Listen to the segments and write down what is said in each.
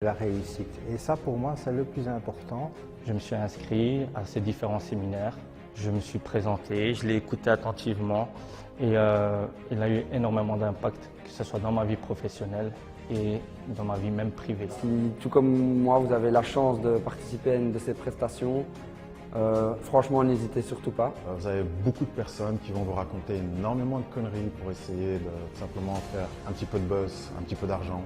la réussite. Et ça, pour moi, c'est le plus important. Je me suis inscrit à ces différents séminaires. Je me suis présenté, je l'ai écouté attentivement et il a eu énormément d'impact, que ce soit dans ma vie professionnelle et dans ma vie même privée. Si, tout comme moi, vous avez la chance de participer à une de ces prestations, franchement, n'hésitez surtout pas. Vous avez beaucoup de personnes qui vont vous raconter énormément de conneries pour essayer de simplement faire un petit peu de buzz, un petit peu d'argent,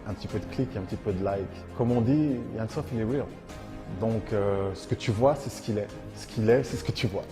un petit peu de clics, un petit peu de likes. Comme on dit, Yann Sof, il est real. Donc, ce que tu vois, c'est ce qu'il est. Ce qu'il est, c'est ce que tu vois.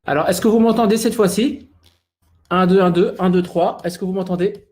Alors, est-ce que vous m'entendez cette fois-ci? 1, 2, 1, 2, 1, 2, 3. Est-ce que vous m'entendez?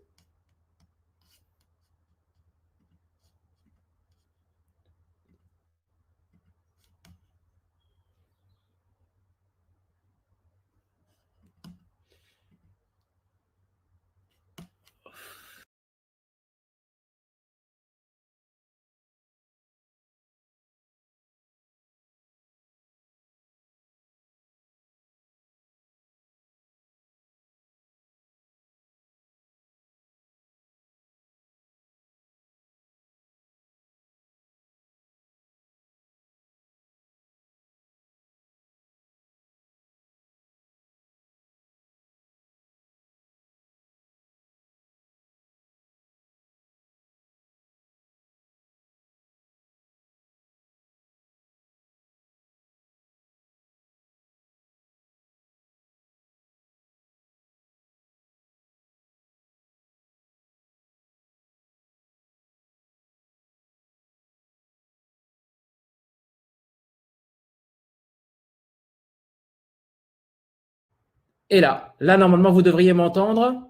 Et là, normalement, vous devriez m'entendre.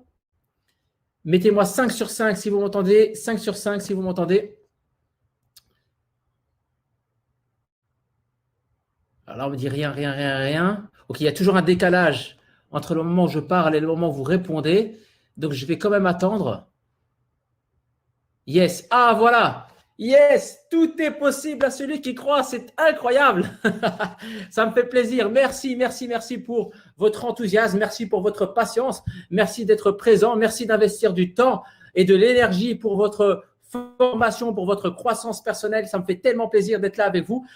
Mettez-moi 5 sur 5 si vous m'entendez. 5 sur 5 si vous m'entendez. Alors là, on me dit rien, rien, rien, rien. Ok, il y a toujours un décalage entre le moment où je parle et le moment où vous répondez. Donc, je vais quand même attendre. Yes. Ah, voilà. Yes. Tout est possible à celui qui croit. C'est incroyable. Ça me fait plaisir. Merci, merci, merci pour votre enthousiasme. Merci pour votre patience. Merci d'être présent. Merci d'investir du temps et de l'énergie pour votre formation, pour votre croissance personnelle. Ça me fait tellement plaisir d'être là avec vous.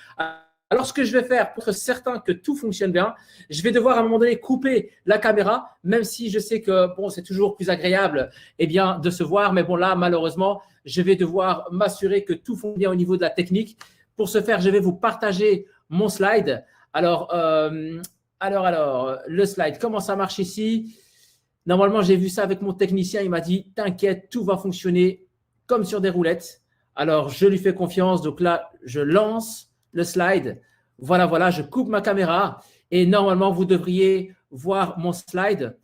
Alors, ce que je vais faire pour être certain que tout fonctionne bien, je vais devoir à un moment donné couper la caméra, même si je sais que bon, c'est toujours plus agréable de se voir. Mais bon, là, malheureusement, je vais devoir m'assurer que tout fonctionne bien au niveau de la technique. Pour ce faire, je vais vous partager mon slide. Alors, le slide, comment ça marche ici? Normalement, j'ai vu ça avec mon technicien. Il m'a dit, t'inquiète, tout va fonctionner comme sur des roulettes. Alors, je lui fais confiance. Donc là, je lance le slide. Voilà, voilà, je coupe ma caméra et normalement, vous devriez voir mon slide,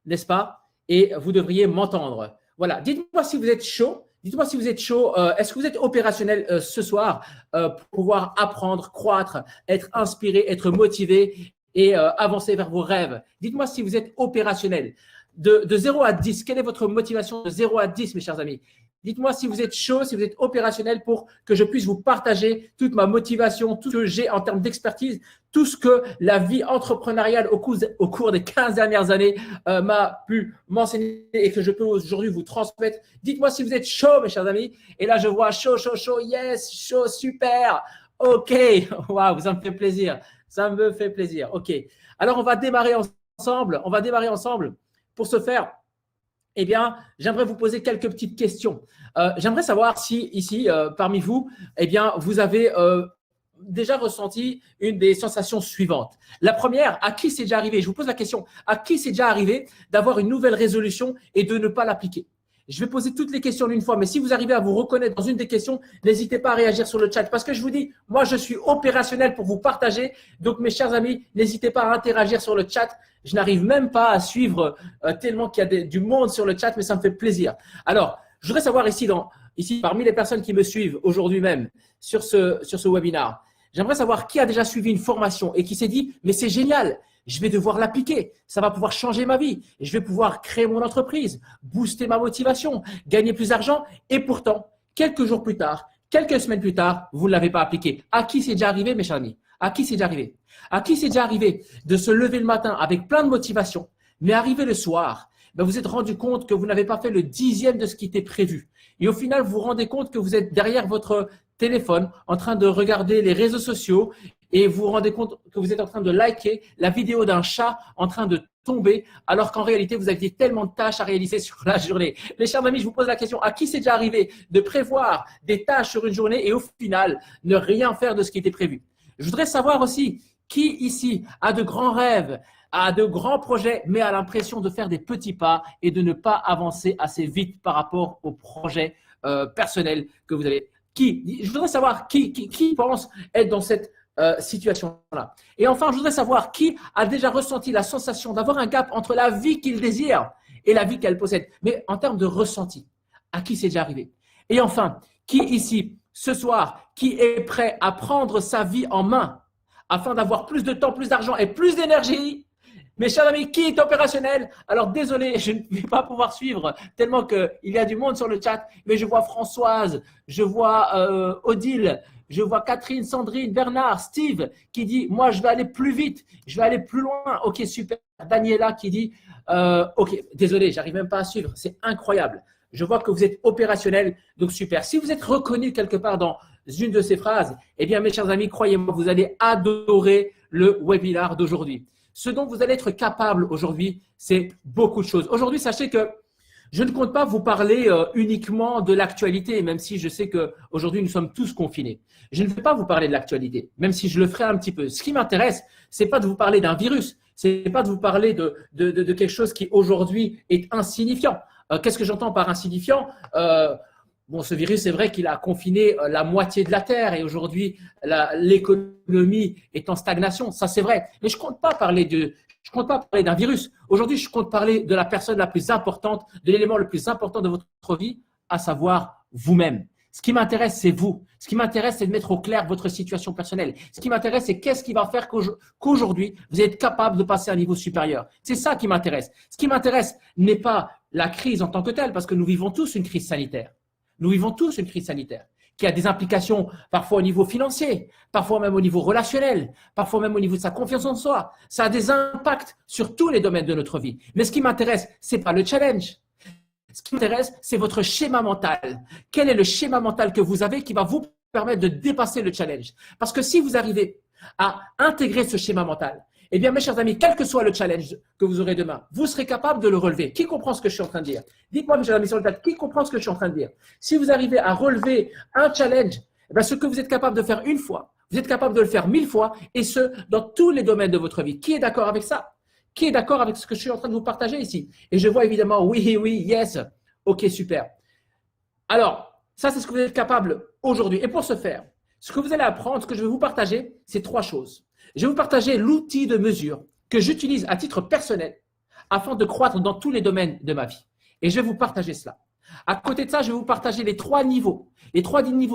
n'est-ce pas? Et vous devriez m'entendre. Voilà, dites-moi si vous êtes chaud. Dites-moi si vous êtes chaud. Est-ce que vous êtes opérationnel ce soir pour pouvoir apprendre, croître, être inspiré, être motivé et avancer vers vos rêves? Dites-moi si vous êtes opérationnel. De 0 à 10, quelle est votre motivation de 0 à 10, mes chers amis? Dites-moi si vous êtes chaud, si vous êtes opérationnel pour que je puisse vous partager toute ma motivation, tout ce que j'ai en termes d'expertise, tout ce que la vie entrepreneuriale au cours des 15 dernières années m'a pu m'enseigner et que je peux aujourd'hui vous transmettre. Dites-moi si vous êtes chaud, mes chers amis. Et là, je vois chaud, chaud, chaud, yes, chaud, super. OK, waouh, ça me fait plaisir. Ça me fait plaisir. OK. Alors, on va démarrer ensemble. On va démarrer ensemble. Pour ce faire, eh bien, j'aimerais vous poser quelques petites questions. J'aimerais savoir si ici, parmi vous, eh bien, vous avez déjà ressenti une des sensations suivantes. La première, à qui c'est déjà arrivé? Je vous pose la question, à qui c'est déjà arrivé d'avoir une nouvelle résolution et de ne pas l'appliquer? Je vais poser toutes les questions d'une fois, mais si vous arrivez à vous reconnaître dans une des questions, n'hésitez pas à réagir sur le chat parce que je vous dis, moi, je suis opérationnel pour vous partager. Donc, mes chers amis, n'hésitez pas à interagir sur le chat. Je n'arrive même pas à suivre tellement qu'il y a du monde sur le chat, mais ça me fait plaisir. Alors, je voudrais savoir ici, parmi les personnes qui me suivent aujourd'hui même sur ce webinaire, j'aimerais savoir qui a déjà suivi une formation et qui s'est dit, mais c'est génial, je vais devoir l'appliquer, ça va pouvoir changer ma vie, je vais pouvoir créer mon entreprise, booster ma motivation, gagner plus d'argent et pourtant, quelques jours plus tard, quelques semaines plus tard, vous ne l'avez pas appliqué. À qui c'est déjà arrivé, mes chers amis? À qui c'est déjà arrivé? À qui c'est déjà arrivé de se lever le matin avec plein de motivation, mais arrivé le soir, ben vous êtes rendu compte que vous n'avez pas fait le 10e de ce qui était prévu. Et au final, vous vous rendez compte que vous êtes derrière votre téléphone en train de regarder les réseaux sociaux et vous vous rendez compte que vous êtes en train de liker la vidéo d'un chat en train de tomber alors qu'en réalité, vous aviez tellement de tâches à réaliser sur la journée. Mes chers amis, je vous pose la question, à qui c'est déjà arrivé de prévoir des tâches sur une journée et au final, ne rien faire de ce qui était prévu? Je voudrais savoir aussi qui ici a de grands rêves, a de grands projets, mais a l'impression de faire des petits pas et de ne pas avancer assez vite par rapport aux projets personnels que vous avez. Je voudrais savoir qui pense être dans cette situation-là. Et enfin, je voudrais savoir qui a déjà ressenti la sensation d'avoir un gap entre la vie qu'il désire et la vie qu'elle possède, mais en termes de ressenti. À qui c'est déjà arrivé? Et enfin, qui ici, ce soir, qui est prêt à prendre sa vie en main afin d'avoir plus de temps, plus d'argent et plus d'énergie? Mes chers amis, qui est opérationnel? Alors désolé, je ne vais pas pouvoir suivre tellement qu'il y a du monde sur le chat, mais je vois Françoise, je vois Odile, je vois Catherine, Sandrine, Bernard, Steve qui dit « Moi, je vais aller plus vite, je vais aller plus loin. » Ok, super. Daniela qui dit « Ok, désolé, j'arrive même pas à suivre. C'est incroyable. Je vois que vous êtes opérationnel, donc super. » Si vous êtes reconnu quelque part dans une de ces phrases, eh bien, mes chers amis, croyez-moi, vous allez adorer le webinaire d'aujourd'hui. Ce dont vous allez être capable aujourd'hui, c'est beaucoup de choses. Aujourd'hui, sachez que je ne compte pas vous parler uniquement de l'actualité, même si je sais qu'aujourd'hui, nous sommes tous confinés. Je ne vais pas vous parler de l'actualité, même si je le ferai un petit peu. Ce qui m'intéresse, c'est pas de vous parler d'un virus, c'est pas de vous parler de quelque chose qui aujourd'hui est insignifiant. Qu'est-ce que j'entends par insignifiant? Bon, ce virus, c'est vrai qu'il a confiné la moitié de la Terre et aujourd'hui, l'économie est en stagnation. Ça, c'est vrai. Mais je compte pas parler d'un virus. Aujourd'hui, je compte parler de la personne la plus importante, de l'élément le plus important de votre vie, à savoir vous-même. Ce qui m'intéresse, c'est vous. Ce qui m'intéresse, c'est de mettre au clair votre situation personnelle. Ce qui m'intéresse, c'est qu'est-ce qui va faire qu'aujourd'hui, vous êtes capable de passer à un niveau supérieur. C'est ça qui m'intéresse. Ce qui m'intéresse n'est pas la crise en tant que telle, parce que nous vivons tous une crise sanitaire. Nous vivons tous une crise sanitaire qui a des implications parfois au niveau financier, parfois même au niveau relationnel, parfois même au niveau de sa confiance en soi. Ça a des impacts sur tous les domaines de notre vie. Mais ce qui m'intéresse, c'est pas le challenge. Ce qui m'intéresse, c'est votre schéma mental. Quel est le schéma mental que vous avez qui va vous permettre de dépasser le challenge? Parce que si vous arrivez à intégrer ce schéma mental, eh bien, mes chers amis, quel que soit le challenge que vous aurez demain, vous serez capable de le relever. Qui comprend ce que je suis en train de dire? Dites-moi, mes chers amis sur le chat, qui comprend ce que je suis en train de dire? Si vous arrivez à relever un challenge, eh bien, ce que vous êtes capable de faire une fois, vous êtes capable de le faire 1000 fois, et ce, dans tous les domaines de votre vie. Qui est d'accord avec ça? Qui est d'accord avec ce que je suis en train de vous partager ici? Et je vois évidemment oui, oui, yes. Ok, super. Alors, ça, c'est ce que vous êtes capable aujourd'hui. Et pour ce faire, ce que vous allez apprendre, ce que je vais vous partager, c'est 3 choses. Je vais vous partager l'outil de mesure que j'utilise à titre personnel afin de croître dans tous les domaines de ma vie. Et je vais vous partager cela. À côté de ça, je vais vous partager les 3 niveaux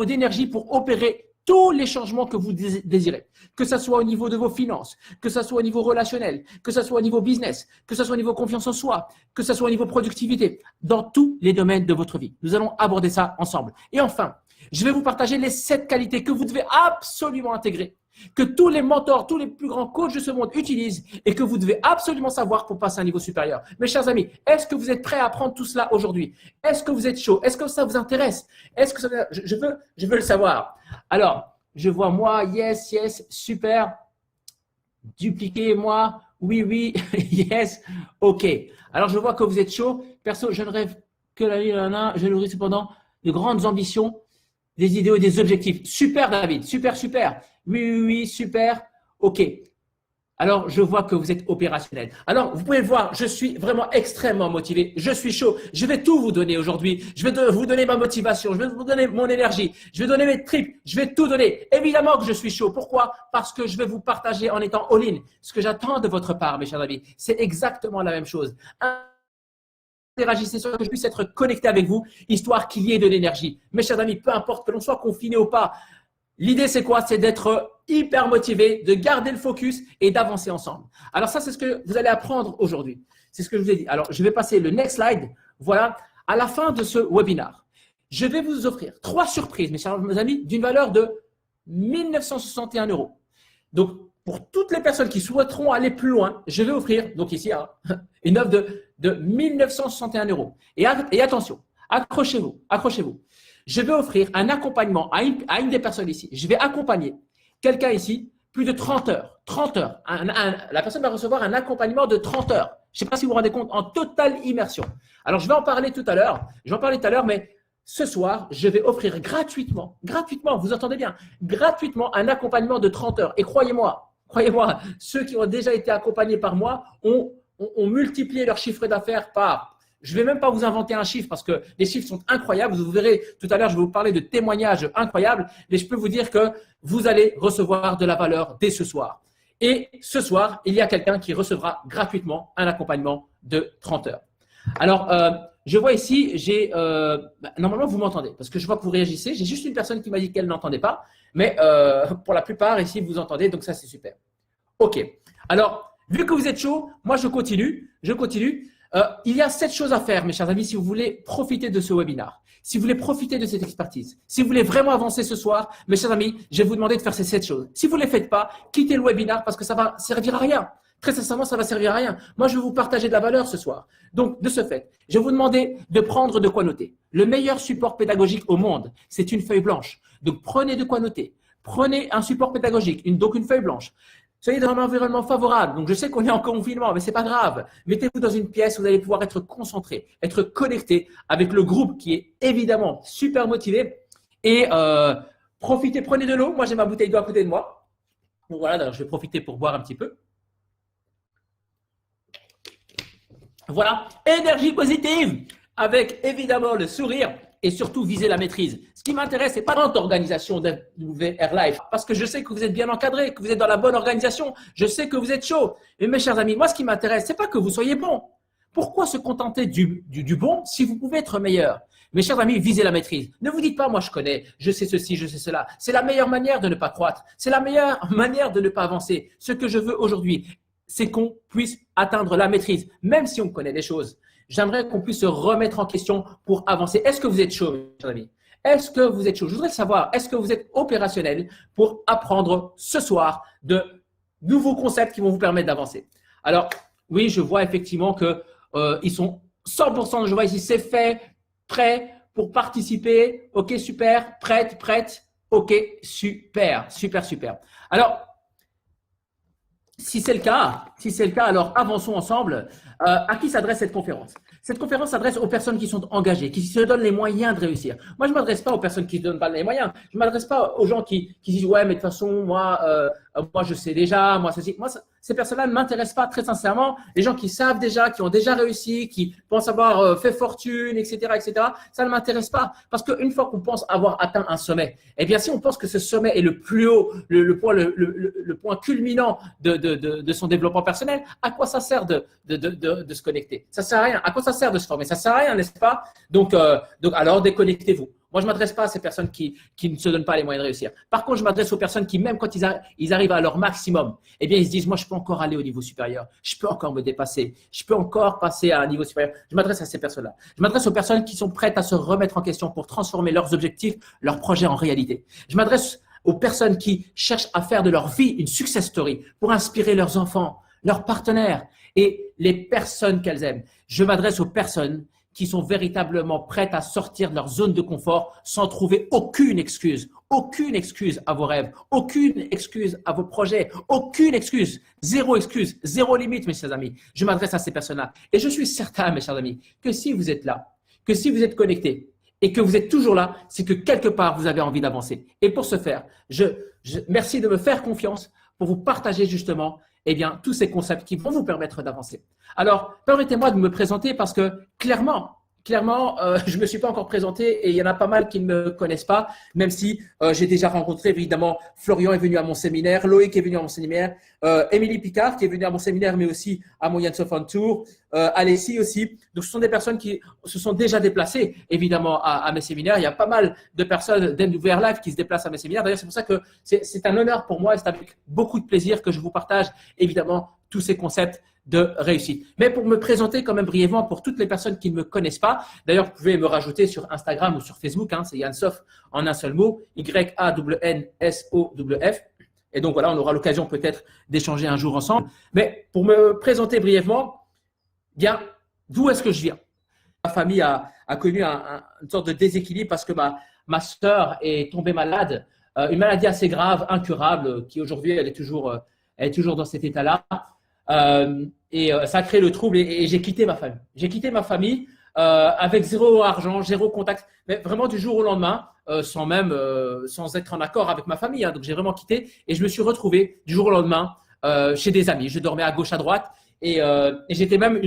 d'énergie pour opérer tous les changements que vous désirez. Que ce soit au niveau de vos finances, que ce soit au niveau relationnel, que ce soit au niveau business, que ce soit au niveau confiance en soi, que ce soit au niveau productivité, dans tous les domaines de votre vie. Nous allons aborder ça ensemble. Et enfin, je vais vous partager les 7 qualités que vous devez absolument intégrer, que tous les mentors, tous les plus grands coachs de ce monde utilisent et que vous devez absolument savoir pour passer à un niveau supérieur. Mes chers amis, est-ce que vous êtes prêts à apprendre tout cela aujourd'hui? Est-ce que vous êtes chaud? Est-ce que ça vous intéresse? Est-ce que ça... je veux le savoir. Alors, je vois moi, yes, yes, super. Dupliquer moi, oui, oui, yes, ok. Alors, je vois que vous êtes chaud. Perso, je ne rêve que la vie, je nourris cependant de grandes ambitions, des idéaux et des objectifs. Super, David, super, super. Oui, oui, oui, super. OK. Alors, je vois que vous êtes opérationnel. Alors, vous pouvez le voir, je suis vraiment extrêmement motivé. Je suis chaud. Je vais tout vous donner aujourd'hui. Je vais vous donner ma motivation. Je vais vous donner mon énergie. Je vais donner mes tripes. Je vais tout donner. Évidemment que je suis chaud. Pourquoi? Parce que je vais vous partager en étant all-in. Ce que j'attends de votre part, mes chers amis, c'est exactement la même chose. Interagissez sur que je puisse être connecté avec vous, histoire qu'il y ait de l'énergie. Mes chers amis, peu importe que l'on soit confiné ou pas, l'idée, c'est quoi? C'est d'être hyper motivé, de garder le focus et d'avancer ensemble. Alors ça, c'est ce que vous allez apprendre aujourd'hui. C'est ce que je vous ai dit. Alors, je vais passer le next slide. Voilà. À la fin de ce webinaire, je vais vous offrir 3 surprises, mes chers amis, d'une valeur de 1 961 €. Donc, pour toutes les personnes qui souhaiteront aller plus loin, je vais offrir, donc ici, une offre de 1 961 €. Et attention, accrochez-vous, accrochez-vous. Je vais offrir un accompagnement à une des personnes ici. Je vais accompagner quelqu'un ici plus de 30 heures. 30 heures. La personne va recevoir un accompagnement de 30 heures. Je ne sais pas si vous vous rendez compte, en totale immersion. Alors, je vais en parler tout à l'heure. Mais ce soir, je vais offrir gratuitement, vous entendez bien, gratuitement un accompagnement de 30 heures. Et croyez-moi, ceux qui ont déjà été accompagnés par moi ont multiplié leur chiffre d'affaires par… Je ne vais même pas vous inventer un chiffre parce que les chiffres sont incroyables. Vous verrez tout à l'heure, je vais vous parler de témoignages incroyables. Mais je peux vous dire que vous allez recevoir de la valeur dès ce soir. Et ce soir, il y a quelqu'un qui recevra gratuitement un accompagnement de 30 heures. Alors, je vois ici, normalement, vous m'entendez parce que je vois que vous réagissez. J'ai juste une personne qui m'a dit qu'elle n'entendait pas. Mais pour la plupart, ici, vous entendez. Donc, ça, c'est super. OK. Alors, vu que vous êtes chaud, moi, je continue. Il y a 7 choses à faire, mes chers amis, si vous voulez profiter de ce webinaire, si vous voulez profiter de cette expertise, si vous voulez vraiment avancer ce soir, mes chers amis, je vais vous demander de faire ces 7 choses. Si vous ne les faites pas, quittez le webinaire parce que ça va servir à rien. Très sincèrement, ça va servir à rien. Moi, je vais vous partager de la valeur ce soir. Donc, de ce fait, je vais vous demander de prendre de quoi noter. Le meilleur support pédagogique au monde, c'est une feuille blanche. Donc, prenez de quoi noter. Prenez un support pédagogique, donc une feuille blanche. Soyez dans un environnement favorable. Donc, je sais qu'on est en confinement, mais ce n'est pas grave. Mettez-vous dans une pièce où vous allez pouvoir être concentré, être connecté avec le groupe qui est évidemment super motivé. Et profitez, prenez de l'eau. Moi, j'ai ma bouteille d'eau à côté de moi. Donc, voilà, je vais profiter pour boire un petit peu. Voilà, énergie positive avec évidemment le sourire et surtout viser la maîtrise. Ce qui m'intéresse, ce n'est pas notre organisation d'WR Life, parce que je sais que vous êtes bien encadré, que vous êtes dans la bonne organisation, je sais que vous êtes chaud. Mais mes chers amis, moi, ce qui m'intéresse, ce n'est pas que vous soyez bon. Pourquoi se contenter du bon si vous pouvez être meilleur? Mes chers amis, visez la maîtrise. Ne vous dites pas, moi je connais, je sais ceci, je sais cela. C'est la meilleure manière de ne pas croître. C'est la meilleure manière de ne pas avancer. Ce que je veux aujourd'hui, c'est qu'on puisse atteindre la maîtrise, même si on connaît des choses. J'aimerais qu'on puisse se remettre en question pour avancer. Est-ce que vous êtes chaud, mes chers amis? Est-ce que vous êtes chaud? Je voudrais savoir, est-ce que vous êtes opérationnel pour apprendre ce soir de nouveaux concepts qui vont vous permettre d'avancer? Alors, oui, je vois effectivement qu'ils sont 100%, je vois ici, c'est fait, prêt pour participer. OK, super, prête. OK, super. Alors, si c'est le cas, alors avançons ensemble. À qui s'adresse cette conférence? Cette conférence s'adresse aux personnes qui sont engagées, qui se donnent les moyens de réussir. Moi, je ne m'adresse pas aux personnes qui ne se donnent pas les moyens. Je ne m'adresse pas aux gens qui disent « Ouais, mais de toute façon, moi, moi je sais déjà, moi ceci. Moi, ces personnes-là ne m'intéressent pas très sincèrement. Les gens qui savent déjà, qui ont déjà réussi, qui pensent avoir fait fortune, etc., ça ne m'intéresse pas. Parce qu'une fois qu'on pense avoir atteint un sommet, eh bien, si on pense que ce sommet est le plus haut, le point culminant de son développement personnel, à quoi ça sert de se connecter? Ça sert à rien. À quoi ça sert de se former? Ça sert à rien, n'est-ce pas? Donc, alors déconnectez-vous. Moi, je ne m'adresse pas à ces personnes qui ne se donnent pas les moyens de réussir. Par contre, je m'adresse aux personnes qui, même quand ils arrivent à leur maximum, eh bien, ils se disent, moi, je peux encore aller au niveau supérieur. Je peux encore me dépasser. Je peux encore passer à un niveau supérieur. Je m'adresse à ces personnes-là. Je m'adresse aux personnes qui sont prêtes à se remettre en question pour transformer leurs objectifs, leurs projets en réalité. Je m'adresse aux personnes qui cherchent à faire de leur vie une success story pour inspirer leurs enfants, leurs partenaires et les personnes qu'elles aiment. Je m'adresse aux personnes qui sont véritablement prêtes à sortir de leur zone de confort sans trouver aucune excuse à vos rêves, aucune excuse à vos projets, aucune excuse, zéro limite, mes chers amis. Je m'adresse à ces personnes-là. Et je suis certain, mes chers amis, que si vous êtes là, que si vous êtes connectés et que vous êtes toujours là, c'est que quelque part, vous avez envie d'avancer. Et pour ce faire, merci de me faire confiance pour vous partager justement tous ces concepts qui vont vous permettre d'avancer. Alors, permettez-moi de me présenter parce que clairement, je ne me suis pas encore présenté et il y en a pas mal qui ne me connaissent pas, même si j'ai déjà rencontré, évidemment, Florian est venu à mon séminaire, Loïc est venu à mon séminaire, Émilie Picard qui est venue à mon séminaire, mais aussi à mon Yann Sofan Tour, Alessi aussi. Donc, ce sont des personnes qui se sont déjà déplacées, évidemment, à mes séminaires. Il y a pas mal de personnes d'NWR Live qui se déplacent à mes séminaires. D'ailleurs, c'est pour ça que c'est un honneur pour moi et c'est avec beaucoup de plaisir que je vous partage, évidemment, tous ces concepts de réussite. Mais pour me présenter quand même brièvement pour toutes les personnes qui ne me connaissent pas, d'ailleurs, vous pouvez me rajouter sur Instagram ou sur Facebook, c'est Yann Sof en un seul mot, YANNSOWF. Et donc voilà, on aura l'occasion peut-être d'échanger un jour ensemble. Mais pour me présenter brièvement, bien, d'où est-ce que je viens? Ma famille a connu une sorte de déséquilibre parce que ma sœur est tombée malade, une maladie assez grave, incurable, qui aujourd'hui, elle est toujours dans cet état-là. Ça a créé le trouble et j'ai quitté ma famille. J'ai quitté ma famille avec zéro argent, zéro contact, mais vraiment du jour au lendemain, sans être en accord avec ma famille. Donc j'ai vraiment quitté et je me suis retrouvé du jour au lendemain chez des amis. Je dormais à gauche, à droite et j'étais même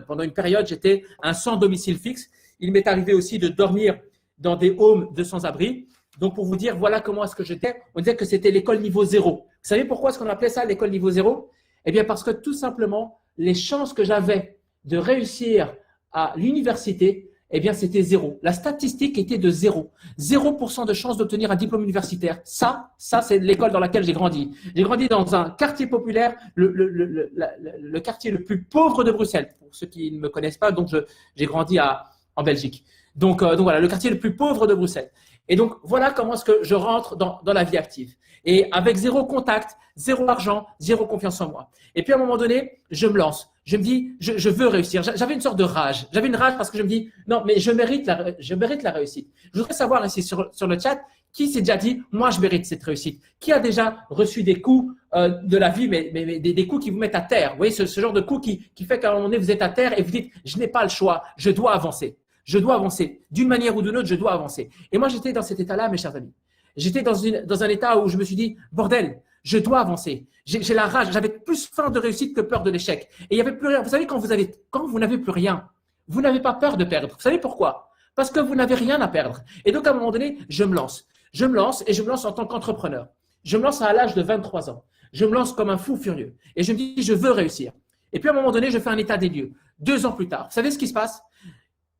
pendant une période, j'étais un sans domicile fixe. Il m'est arrivé aussi de dormir dans des homes de sans-abri. Donc pour vous dire, voilà comment est-ce que j'étais. On disait que c'était l'école niveau 0. Vous savez pourquoi est-ce qu'on appelait ça l'école niveau 0? Eh bien, parce que tout simplement, les chances que j'avais de réussir à l'université, eh bien, c'était 0. La statistique était de 0. 0% de chance d'obtenir un diplôme universitaire. Ça, c'est l'école dans laquelle j'ai grandi. J'ai grandi dans un quartier populaire, le quartier le plus pauvre de Bruxelles. Pour ceux qui ne me connaissent pas, donc j'ai grandi en Belgique. Donc voilà, le quartier le plus pauvre de Bruxelles. Et donc, voilà comment est-ce que je rentre dans la vie active. Et avec zéro contact, zéro argent, zéro confiance en moi. Et puis, à un moment donné, je me lance. Je me dis, je veux réussir. J'avais une sorte de rage. J'avais une rage parce que je me dis, non, mais je mérite la réussite. Je voudrais savoir ici sur le chat, qui s'est déjà dit, moi, je mérite cette réussite? Qui a déjà reçu des coups de la vie, mais des coups qui vous mettent à terre? Vous voyez, ce genre de coups qui fait qu'à un moment donné, vous êtes à terre et vous dites, je n'ai pas le choix, je dois avancer. Je dois avancer. D'une manière ou d'une autre, je dois avancer. Et moi, j'étais dans cet état-là, mes chers amis. J'étais dans un état où je me suis dit, bordel, je dois avancer. J'ai la rage. J'avais plus faim de réussite que peur de l'échec. Et il n'y avait plus rien. Vous savez, quand vous n'avez plus rien, vous n'avez pas peur de perdre. Vous savez pourquoi? Parce que vous n'avez rien à perdre. Et donc, à un moment donné, je me lance. Je me lance et je me lance en tant qu'entrepreneur. Je me lance à l'âge de 23 ans. Je me lance comme un fou furieux. Et je me dis, je veux réussir. Et puis, à un moment donné, je fais un état des lieux. 2 ans plus tard. Vous savez ce qui se passe?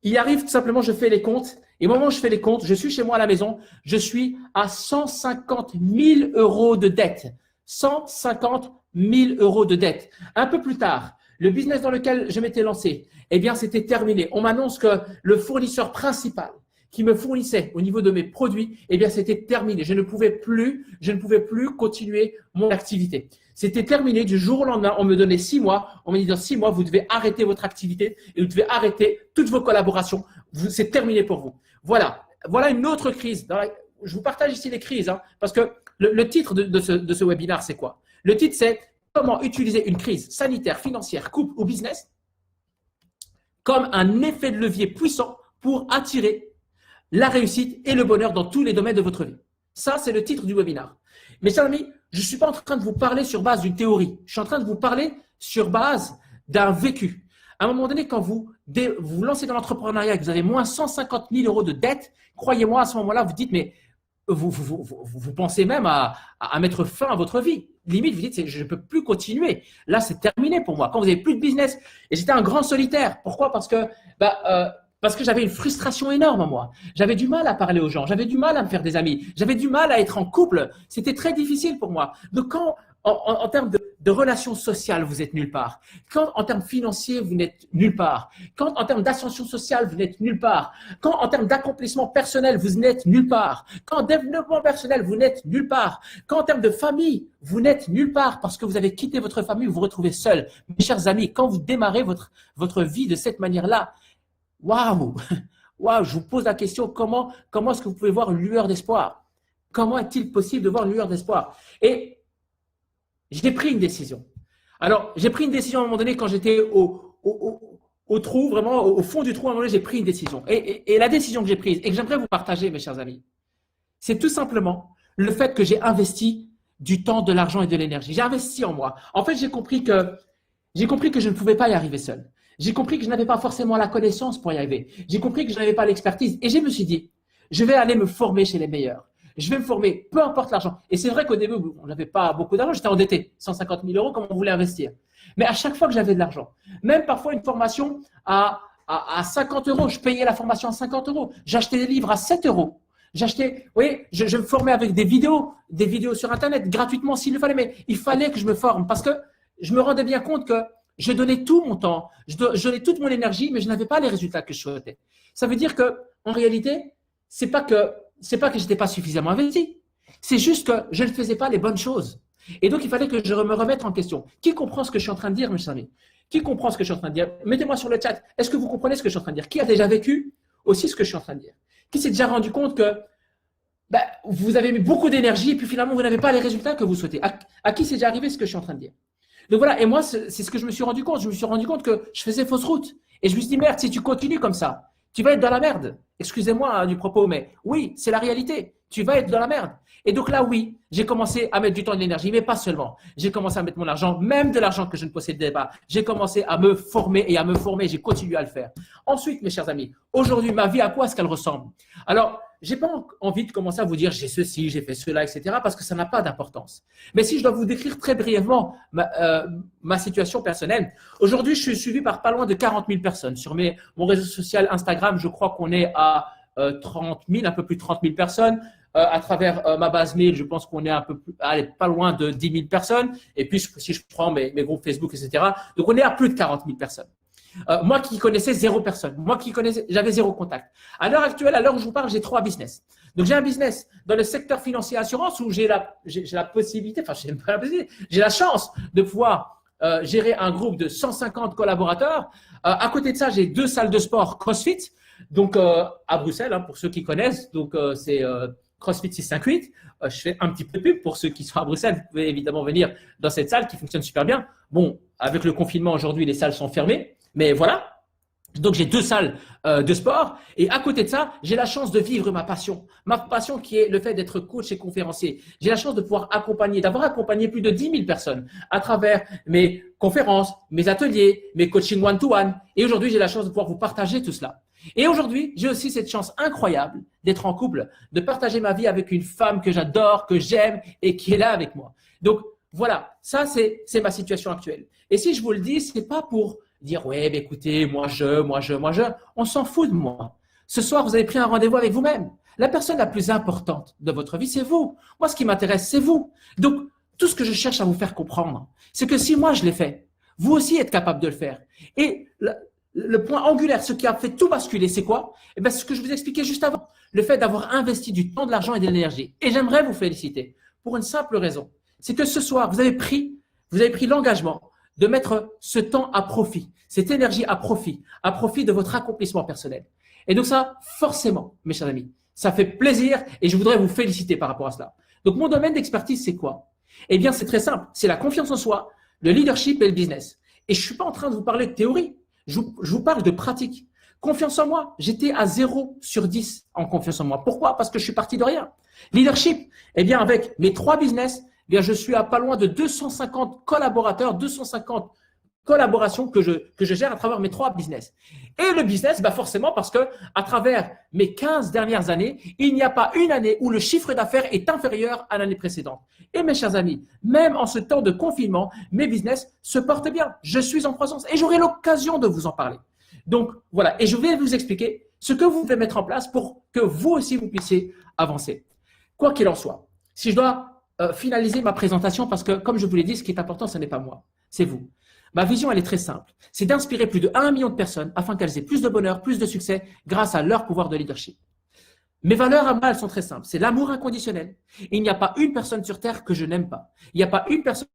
Il arrive tout simplement, je fais les comptes. Et au moment où je fais les comptes, je suis chez moi à la maison, je suis à 150 000 euros de dette. 150 000 euros de dette. Un peu plus tard, le business dans lequel je m'étais lancé, eh bien, c'était terminé. On m'annonce que le fournisseur principal qui me fournissait au niveau de mes produits, eh bien, c'était terminé. Je ne pouvais plus continuer mon activité. C'était terminé du jour au lendemain. On me donnait 6 mois. On me dit dans 6 mois, vous devez arrêter votre activité et vous devez arrêter toutes vos collaborations. C'est terminé pour vous. Voilà une autre crise. Je vous partage ici les crises, parce que le titre de ce webinaire, c'est quoi? Le titre, c'est comment utiliser une crise sanitaire, financière, couple ou business comme un effet de levier puissant pour attirer la réussite et le bonheur dans tous les domaines de votre vie. Ça, c'est le titre du webinaire. Mes chers amis, je ne suis pas en train de vous parler sur base d'une théorie. Je suis en train de vous parler sur base d'un vécu. À un moment donné, quand vous vous lancez dans l'entrepreneuriat et que vous avez moins 150 000 euros de dette, croyez-moi, à ce moment-là, vous dites, mais vous pensez même à mettre fin à votre vie. Limite, vous dites, je ne peux plus continuer. Là, c'est terminé pour moi. Quand vous n'avez plus de business, et j'étais un grand solitaire. Pourquoi? Parce que j'avais une frustration énorme, moi. J'avais du mal à parler aux gens. J'avais du mal à me faire des amis. J'avais du mal à être en couple. C'était très difficile pour moi. Donc, quand, en termes de relations sociales, vous êtes nulle part. Quand, en termes financiers, vous n'êtes nulle part. Quand, en termes d'ascension sociale, vous n'êtes nulle part. Quand, en termes d'accomplissement personnel, vous n'êtes nulle part. Quand, en développement personnel, vous n'êtes nulle part. Quand, en termes de famille, vous n'êtes nulle part parce que vous avez quitté votre famille, vous vous retrouvez seul. Mes chers amis, quand vous démarrez votre vie de cette manière-là, waouh, je vous pose la question, comment est-ce que vous pouvez voir une lueur d'espoir? Comment est-il possible de voir une lueur d'espoir? Et j'ai pris une décision. Alors, j'ai pris une décision à un moment donné quand j'étais au trou, vraiment au fond du trou, à un moment donné, j'ai pris une décision. Et la décision que j'ai prise et que j'aimerais vous partager, mes chers amis, c'est tout simplement le fait que j'ai investi du temps, de l'argent et de l'énergie. J'ai investi en moi. En fait, j'ai compris que je ne pouvais pas y arriver seul. J'ai compris que je n'avais pas forcément la connaissance pour y arriver. J'ai compris que je n'avais pas l'expertise. Et je me suis dit, je vais aller me former chez les meilleurs. Je vais me former, peu importe l'argent. Et c'est vrai qu'au début, on n'avait pas beaucoup d'argent. J'étais endetté, 150 000 euros, comme on voulait investir. Mais à chaque fois que j'avais de l'argent, même parfois une formation à 50 euros, je payais la formation à 50 euros. J'achetais des livres à 7 euros. J'achetais, oui, je me formais avec des vidéos sur Internet, gratuitement s'il le fallait. Mais il fallait que je me forme parce que je me rendais bien compte que je donnais tout mon temps, je donnais toute mon énergie, mais je n'avais pas les résultats que je souhaitais. Ça veut dire que, en réalité, c'est pas que je n'étais pas suffisamment investi. C'est juste que je ne faisais pas les bonnes choses. Et donc, il fallait que je me remette en question. Qui comprend ce que je suis en train de dire, mes amis? Qui comprend ce que je suis en train de dire? Mettez-moi sur le chat. Est-ce que vous comprenez ce que je suis en train de dire? Qui a déjà vécu aussi ce que je suis en train de dire? Qui s'est déjà rendu compte que vous avez mis beaucoup d'énergie et puis finalement, vous n'avez pas les résultats que vous souhaitez? À qui c'est déjà arrivé ce que je suis en train de dire? Donc voilà, et moi, c'est ce que je me suis rendu compte. Je me suis rendu compte que je faisais fausse route. Et je me suis dit, merde, si tu continues comme ça, tu vas être dans la merde. Excusez-moi du propos, mais oui, c'est la réalité. Tu vas être dans la merde. Et donc là, oui, j'ai commencé à mettre du temps et de l'énergie, mais pas seulement. J'ai commencé à mettre mon argent, même de l'argent que je ne possédais pas. J'ai commencé à me former et à me former. J'ai continué à le faire. Ensuite, mes chers amis, aujourd'hui, ma vie, à quoi est-ce qu'elle ressemble? Alors, j'ai pas envie de commencer à vous dire j'ai ceci, j'ai fait cela, etc. parce que ça n'a pas d'importance. Mais si je dois vous décrire très brièvement ma situation personnelle, aujourd'hui, je suis suivi par pas loin de 40 000 personnes. Sur mon réseau social Instagram, je crois qu'on est à 30 000, un peu plus de 30 000 personnes. À travers ma base mail, je pense qu'on est pas loin de 10 000 personnes. Et puis, si je prends mes groupes Facebook, etc., donc on est à plus de 40 000 personnes. Moi qui connaissais zéro personne, j'avais zéro contact. À l'heure actuelle, à l'heure où je vous parle, j'ai 3 business. Donc, j'ai un business dans le secteur financier assurance où j'ai la possibilité, enfin, j'ai la chance de pouvoir gérer un groupe de 150 collaborateurs. À côté de ça, j'ai 2 salles de sport CrossFit, donc à Bruxelles, pour ceux qui connaissent. Donc, c'est CrossFit 658. Je fais un petit peu de pub pour ceux qui sont à Bruxelles. Vous pouvez évidemment venir dans cette salle qui fonctionne super bien. Bon, avec le confinement aujourd'hui, les salles sont fermées. Mais voilà, donc j'ai 2 salles de sport et à côté de ça, j'ai la chance de vivre ma passion qui est le fait d'être coach et conférencier. J'ai la chance de pouvoir d'avoir accompagné plus de 10 000 personnes à travers mes conférences, mes ateliers, mes coachings one-to-one. Et aujourd'hui, j'ai la chance de pouvoir vous partager tout cela. Et aujourd'hui, j'ai aussi cette chance incroyable d'être en couple, de partager ma vie avec une femme que j'adore, que j'aime et qui est là avec moi. Donc voilà, ça c'est ma situation actuelle. Et si je vous le dis, c'est pas pour dire ouais, mais écoutez, moi je, on s'en fout de moi. Ce soir, vous avez pris un rendez-vous avec vous-même. La personne la plus importante de votre vie, c'est vous. Moi, ce qui m'intéresse, c'est vous. Donc, tout ce que je cherche à vous faire comprendre, c'est que si moi je l'ai fait, vous aussi êtes capable de le faire. Et le point angulaire, ce qui a fait tout basculer, c'est quoi? Eh bien, ce que je vous expliquais juste avant, le fait d'avoir investi du temps, de l'argent et de l'énergie. Et j'aimerais vous féliciter pour une simple raison, c'est que ce soir, vous avez pris l'engagement de mettre ce temps à profit, cette énergie à profit de votre accomplissement personnel. Et donc ça, forcément, mes chers amis, ça fait plaisir et je voudrais vous féliciter par rapport à cela. Donc mon domaine d'expertise, c'est quoi? Eh bien, c'est très simple, c'est la confiance en soi, le leadership et le business. Et je suis pas en train de vous parler de théorie, je vous parle de pratique. Confiance en moi, j'étais à 0 sur 10 en confiance en moi. Pourquoi? Parce que je suis parti de rien. Leadership, eh bien avec mes 3 business, bien, je suis à pas loin de 250 collaborateurs, 250 collaborations que je gère à travers mes 3 business. Et le business, forcément, parce que à travers mes 15 dernières années, il n'y a pas une année où le chiffre d'affaires est inférieur à l'année précédente. Et mes chers amis, même en ce temps de confinement, mes business se portent bien. Je suis en croissance et j'aurai l'occasion de vous en parler. Donc, voilà. Et je vais vous expliquer ce que vous devez mettre en place pour que vous aussi, vous puissiez avancer. Quoi qu'il en soit, si je dois finaliser ma présentation, parce que comme je vous l'ai dit, ce qui est important, ce n'est pas moi, c'est vous. Ma vision, elle est très simple. C'est d'inspirer plus de 1 million de personnes afin qu'elles aient plus de bonheur, plus de succès grâce à leur pouvoir de leadership. Mes valeurs à moi, elles sont très simples. C'est l'amour inconditionnel. Il n'y a pas une personne sur Terre que je n'aime pas. Il n'y a pas une personne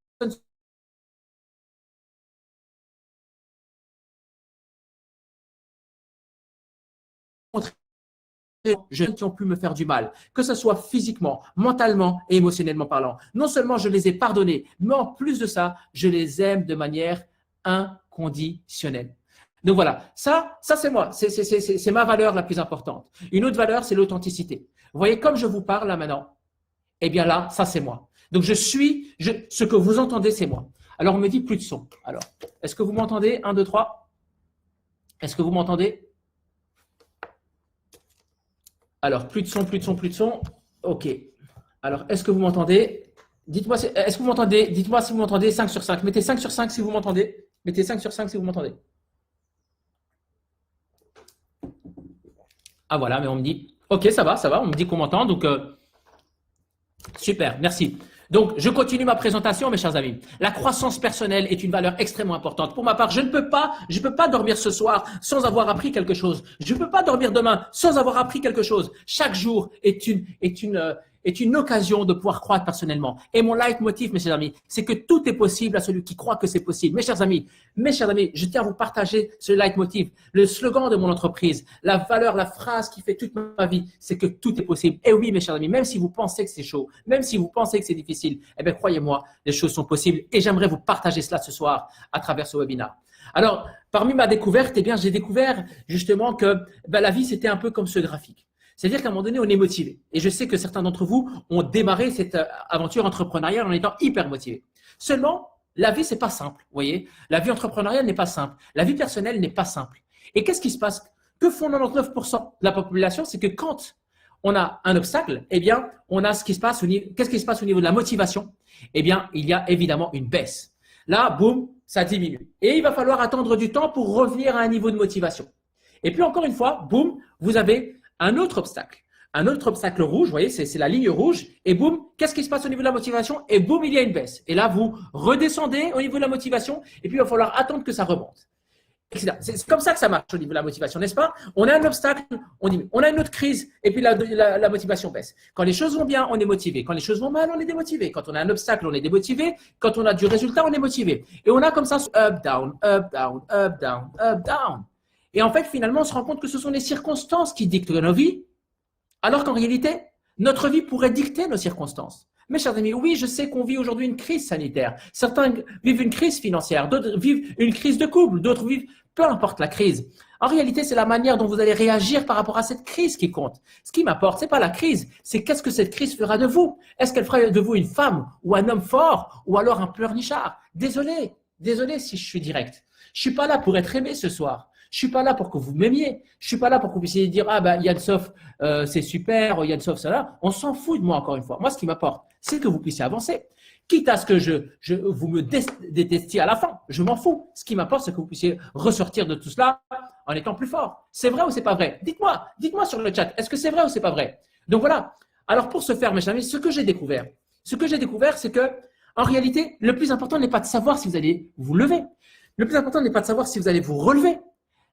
qui ont pu me faire du mal, que ce soit physiquement, mentalement et émotionnellement parlant. Non seulement je les ai pardonnés, mais en plus de ça, je les aime de manière inconditionnelle. Donc voilà, ça c'est moi, c'est ma valeur la plus importante. Une autre valeur, c'est l'authenticité. Vous voyez, comme je vous parle là maintenant, eh bien là, ça c'est moi. Donc ce que vous entendez, c'est moi. Alors on me dit plus de son. Alors, est-ce que vous m'entendez? 1, 2, 3. Est-ce que vous m'entendez? Alors, plus de son, plus de son, plus de son. OK. Alors, est-ce que vous m'entendez? Dites-moi, est-ce que vous m'entendez? Dites-moi si vous m'entendez. 5 sur 5. Mettez 5 sur 5 si vous m'entendez. Mettez 5 sur 5 si vous m'entendez. Ah voilà, mais on me dit, OK, ça va, on me dit qu'on m'entend. Donc, super, merci. Donc, je continue ma présentation, mes chers amis. La croissance personnelle est une valeur extrêmement importante. Pour ma part, je ne peux pas dormir ce soir sans avoir appris quelque chose. Je ne peux pas dormir demain sans avoir appris quelque chose. Chaque jour est une occasion de pouvoir croître personnellement. Et mon leitmotiv, mes chers amis, c'est que tout est possible à celui qui croit que c'est possible. Mes chers amis, je tiens à vous partager ce leitmotiv, le slogan de mon entreprise, la valeur, la phrase qui fait toute ma vie, c'est que tout est possible. Et oui, mes chers amis, même si vous pensez que c'est chaud, même si vous pensez que c'est difficile, eh bien, croyez-moi, les choses sont possibles. Et j'aimerais vous partager cela ce soir à travers ce webinaire. Alors, parmi ma découverte, eh bien, j'ai découvert justement que la vie, c'était un peu comme ce graphique. C'est-à-dire qu'à un moment donné, on est motivé. Et je sais que certains d'entre vous ont démarré cette aventure entrepreneuriale en étant hyper motivés. Seulement, la vie, c'est pas simple. Vous voyez, la vie entrepreneuriale n'est pas simple. La vie personnelle n'est pas simple. Et qu'est-ce qui se passe? Que font 99% de la population? C'est que quand on a un obstacle, eh bien, on a ce qui se passe qu'est-ce qui se passe au niveau de la motivation? Eh bien, il y a évidemment une baisse. Là, boum, ça diminue. Et il va falloir attendre du temps pour revenir à un niveau de motivation. Et puis, encore une fois, boum, vous avez un autre obstacle rouge, vous voyez, c'est la ligne rouge, et boum, qu'est-ce qui se passe au niveau de la motivation? Et boum, il y a une baisse. Et là, vous redescendez au niveau de la motivation, et puis il va falloir attendre que ça remonte. C'est comme ça que ça marche au niveau de la motivation, n'est-ce pas? On a un obstacle, on a une autre crise, et puis la motivation baisse. Quand les choses vont bien, on est motivé. Quand les choses vont mal, on est démotivé. Quand on a un obstacle, on est démotivé. Quand on a du résultat, on est motivé. Et on a comme ça, up, down, up, down, up, down, up, down. Et en fait, finalement, on se rend compte que ce sont les circonstances qui dictent nos vies, alors qu'en réalité, notre vie pourrait dicter nos circonstances. Mes chers amis, oui, je sais qu'on vit aujourd'hui une crise sanitaire. Certains vivent une crise financière, d'autres vivent une crise de couple, d'autres vivent peu importe la crise. En réalité, c'est la manière dont vous allez réagir par rapport à cette crise qui compte. Ce qui m'importe, c'est pas la crise, c'est qu'est-ce que cette crise fera de vous. Est-ce qu'elle fera de vous une femme ou un homme fort ou alors un pleurnichard? Désolé si je suis direct. Je suis pas là pour être aimé ce soir. Je suis pas là pour que vous m'aimiez. Je suis pas là pour que vous puissiez dire Yann Sof, c'est super, Yann Sof, ça là. On s'en fout de moi encore une fois. Moi, ce qui m'importe, c'est que vous puissiez avancer. Quitte à ce que vous me détestiez à la fin, je m'en fous. Ce qui m'importe, c'est que vous puissiez ressortir de tout cela en étant plus fort. C'est vrai ou c'est pas vrai? Dites-moi sur le chat. Est-ce que c'est vrai ou c'est pas vrai? Donc voilà. Alors pour ce faire, mes amis, ce que j'ai découvert, c'est que en réalité, le plus important n'est pas de savoir si vous allez vous lever. Le plus important n'est pas de savoir si vous allez vous relever.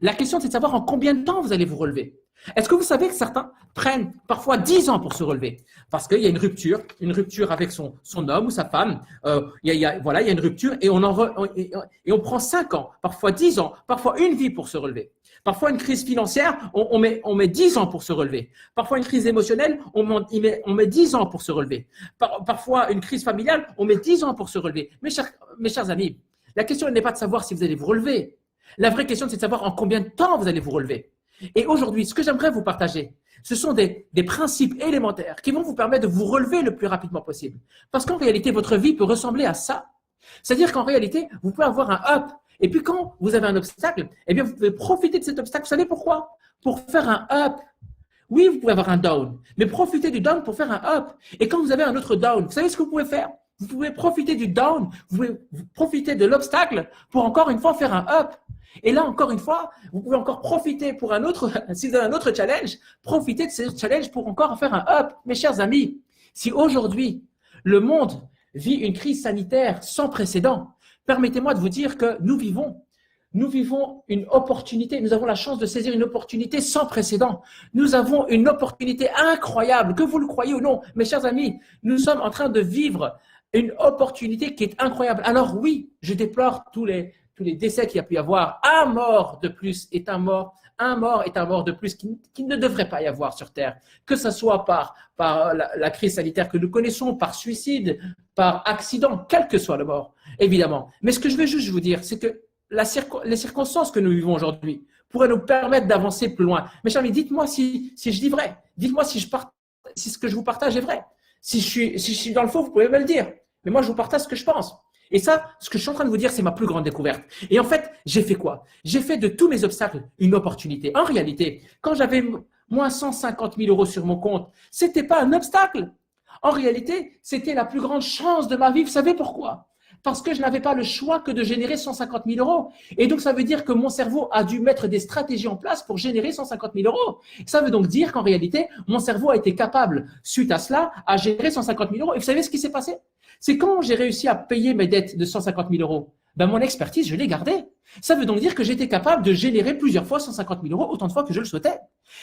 La question, c'est de savoir en combien de temps vous allez vous relever. Est-ce que vous savez que certains prennent parfois 10 ans pour se relever? Parce qu'il y a une rupture avec son homme ou sa femme. Il y a une rupture et on prend 5 ans, parfois 10 ans, parfois une vie pour se relever. Parfois une crise financière, on met 10 ans pour se relever. Parfois une crise émotionnelle, on met 10 ans pour se relever. Parfois une crise familiale, on met 10 ans pour se relever. Mes chers amis, la question n'est pas de savoir si vous allez vous relever. La vraie question, c'est de savoir en combien de temps vous allez vous relever. Et aujourd'hui, ce que j'aimerais vous partager, Ce sont des principes élémentaires qui vont vous permettre de vous relever le plus rapidement possible. Parce qu'en réalité, votre vie peut ressembler à ça. C'est-à-dire qu'en réalité, vous pouvez avoir un up. Et puis quand vous avez un obstacle, eh bien, vous pouvez profiter de cet obstacle. Vous savez pourquoi? Pour faire un up. Oui, vous pouvez avoir un down, mais profitez du down pour faire un up. Et quand vous avez un autre down, vous savez ce que vous pouvez faire? Vous pouvez profiter du down, vous pouvez profiter de l'obstacle pour encore une fois faire un up. Et là, encore une fois, vous pouvez encore profiter pour un autre, si vous avez un autre challenge, profitez de ce challenge pour encore en faire un up. Mes chers amis, si aujourd'hui, le monde vit une crise sanitaire sans précédent, permettez-moi de vous dire que nous vivons une opportunité, nous avons la chance de saisir une opportunité sans précédent. Nous avons une opportunité incroyable, que vous le croyez ou non. Mes chers amis, nous sommes en train de vivre une opportunité qui est incroyable. Alors oui, je déplore tous les décès qu'il y a pu y avoir. Un mort de plus est un mort. Un mort est un mort de plus qui ne devrait pas y avoir sur Terre. Que ce soit par la crise sanitaire que nous connaissons, par suicide, par accident, quel que soit le mort, évidemment. Mais ce que je veux juste vous dire, c'est que les circonstances que nous vivons aujourd'hui pourraient nous permettre d'avancer plus loin. Mes chers amis, dites-moi si je dis vrai. Dites-moi si ce que je vous partage est vrai. Si je suis dans le faux, vous pouvez me le dire. Mais moi, je vous partage ce que je pense. Et ça, ce que je suis en train de vous dire, c'est ma plus grande découverte. Et en fait, j'ai fait quoi? J'ai fait de tous mes obstacles une opportunité. En réalité, quand j'avais moins 150 000 euros sur mon compte, ce n'était pas un obstacle. En réalité, c'était la plus grande chance de ma vie. Vous savez pourquoi? Parce que je n'avais pas le choix que de générer 150 000 euros. Et donc, ça veut dire que mon cerveau a dû mettre des stratégies en place pour générer 150 000 euros. Ça veut donc dire qu'en réalité, mon cerveau a été capable, suite à cela, à générer 150 000 euros. Et vous savez ce qui s'est passé? C'est quand j'ai réussi à payer mes dettes de 150 000 euros, ben mon expertise, je l'ai gardée. Ça veut donc dire que j'étais capable de générer plusieurs fois 150 000 euros, autant de fois que je le souhaitais.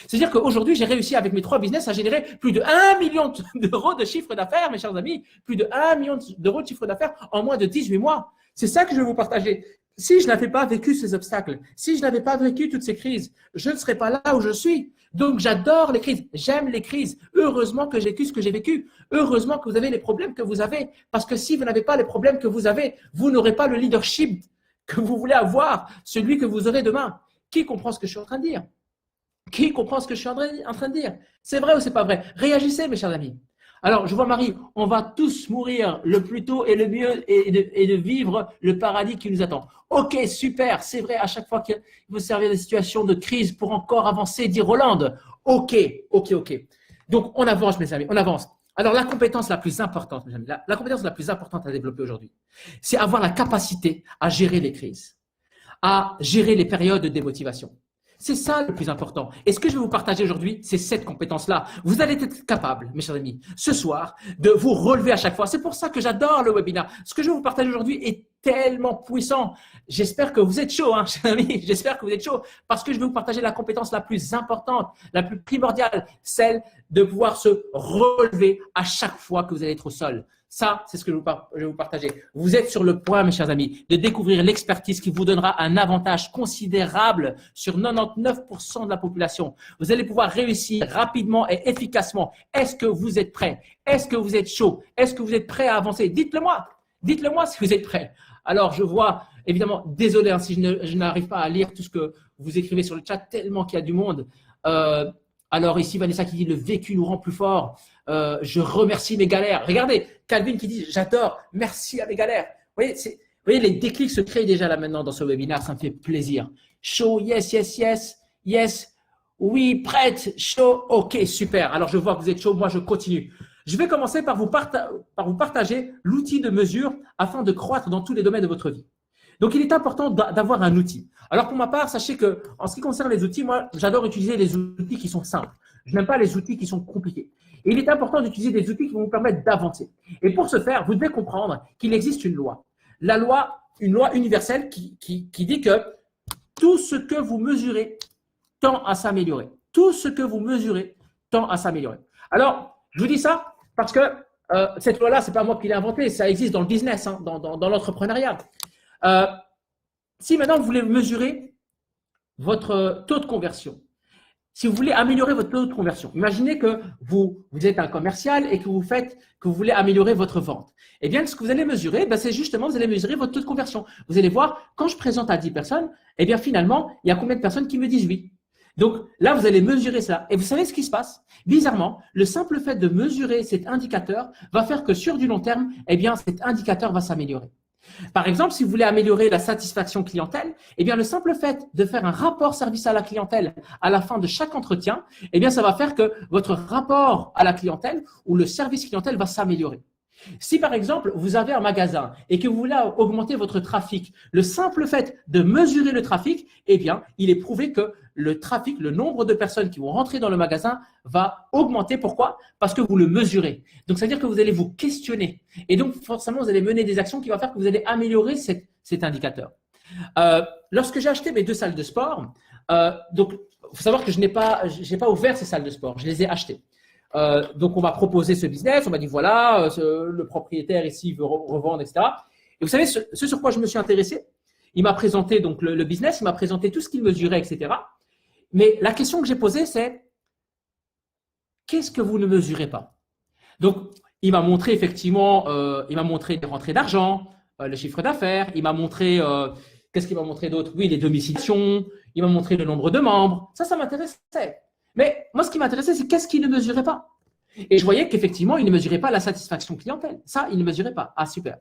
C'est-à-dire qu'aujourd'hui, j'ai réussi avec mes 3 business à générer plus de 1 million d'euros de chiffre d'affaires, mes chers amis, plus de 1 million d'euros de chiffre d'affaires en moins de 18 mois. C'est ça que je vais vous partager. Si je n'avais pas vécu ces obstacles, si je n'avais pas vécu toutes ces crises, je ne serais pas là où je suis. Donc, j'adore les crises. J'aime les crises. Heureusement que j'ai vécu ce que j'ai vécu. Heureusement que vous avez les problèmes que vous avez. Parce que si vous n'avez pas les problèmes que vous avez, vous n'aurez pas le leadership que vous voulez avoir, celui que vous aurez demain. Qui comprend ce que je suis en train de dire? Qui comprend ce que je suis en train de dire? C'est vrai ou c'est pas vrai? Réagissez, mes chers amis. Alors, je vois Marie, on va tous mourir le plus tôt et le mieux et de vivre le paradis qui nous attend. Ok, super, c'est vrai, à chaque fois qu'il faut servir des situations de crise pour encore avancer, dit Roland. Ok. Donc, on avance, mes amis, on avance. Alors, la compétence la plus importante, mes amis, la compétence la plus importante à développer aujourd'hui, c'est avoir la capacité à gérer les crises, à gérer les périodes de démotivation. C'est ça le plus important. Et ce que je vais vous partager aujourd'hui, c'est cette compétence-là. Vous allez être capable, mes chers amis, ce soir, de vous relever à chaque fois. C'est pour ça que j'adore le webinaire. Ce que je vais vous partager aujourd'hui est tellement puissant. J'espère que vous êtes chaud, hein, chers amis. J'espère que vous êtes chaud parce que je vais vous partager la compétence la plus importante, la plus primordiale, celle de pouvoir se relever à chaque fois que vous allez être au sol. Ça, c'est ce que je vais vous partager. Vous êtes sur le point, mes chers amis, de découvrir l'expertise qui vous donnera un avantage considérable sur 99% de la population. Vous allez pouvoir réussir rapidement et efficacement. Est-ce que vous êtes prêts? Est-ce que vous êtes chaud? Est-ce que vous êtes prêts à avancer? Dites-le moi. Dites-le moi si vous êtes prêts. Alors, je vois, évidemment, désolé hein, si je n'arrive pas à lire tout ce que vous écrivez sur le chat, tellement qu'il y a du monde. Alors ici, Vanessa qui dit « Le vécu nous rend plus fort. Je remercie mes galères. » Regardez, Calvin qui dit « J'adore. Merci à mes galères. » Vous voyez, les déclics se créent déjà là maintenant dans ce webinaire. Ça me fait plaisir. Chaud, yes. Oui, prête, chaud. Ok, super. Alors, je vois que vous êtes chaud. Moi, je continue. Je vais commencer par vous partager l'outil de mesure afin de croître dans tous les domaines de votre vie. Donc, il est important d'avoir un outil. Alors, pour ma part, sachez que en ce qui concerne les outils, moi, j'adore utiliser les outils qui sont simples. Je n'aime pas les outils qui sont compliqués. Et il est important d'utiliser des outils qui vont vous permettre d'avancer. Et pour ce faire, vous devez comprendre qu'il existe une loi. Une loi universelle qui dit que tout ce que vous mesurez tend à s'améliorer. Tout ce que vous mesurez tend à s'améliorer. Alors, je vous dis ça parce que cette loi-là, ce n'est pas moi qui l'ai inventée. Ça existe dans le business, hein, dans l'entrepreneuriat. Si maintenant vous voulez mesurer votre taux de conversion, si vous voulez améliorer votre taux de conversion, imaginez que vous êtes un commercial et que vous voulez améliorer votre vente. Eh bien, ce que vous allez mesurer, c'est justement, vous allez mesurer votre taux de conversion. Vous allez voir, quand je présente à 10 personnes, eh bien, finalement, il y a combien de personnes qui me disent oui? Donc là, vous allez mesurer ça. Et vous savez ce qui se passe? Bizarrement, le simple fait de mesurer cet indicateur va faire que sur du long terme, eh bien, cet indicateur va s'améliorer. Par exemple, si vous voulez améliorer la satisfaction clientèle, eh bien, le simple fait de faire un rapport service à la clientèle à la fin de chaque entretien, eh bien, ça va faire que votre rapport à la clientèle ou le service clientèle va s'améliorer. Si par exemple, vous avez un magasin et que vous voulez augmenter votre trafic, le simple fait de mesurer le trafic, eh bien, il est prouvé que le trafic, le nombre de personnes qui vont rentrer dans le magasin va augmenter. Pourquoi? Parce que vous le mesurez. Donc, ça veut dire que vous allez vous questionner. Et donc, forcément, vous allez mener des actions qui vont faire que vous allez améliorer cet indicateur. Lorsque j'ai acheté mes 2 salles de sport, donc, il faut savoir que je n'ai pas ouvert ces salles de sport, je les ai achetées. Donc, on m'a proposé ce business, on m'a dit voilà, le propriétaire ici veut revendre, etc. Et vous savez, ce sur quoi je me suis intéressé, il m'a présenté donc le business, il m'a présenté tout ce qu'il mesurait, etc. Mais la question que j'ai posée, c'est qu'est-ce que vous ne mesurez pas? Donc, il m'a montré effectivement, il m'a montré les rentrées d'argent, le chiffre d'affaires, il m'a montré, qu'est-ce qu'il m'a montré d'autre? Oui, les domiciliations, il m'a montré le nombre de membres. Ça m'intéressait. Mais moi, ce qui m'intéressait, c'est qu'est-ce qu'il ne mesurait pas. Et je voyais qu'effectivement, il ne mesurait pas la satisfaction clientèle. Ça, il ne mesurait pas. Ah, super.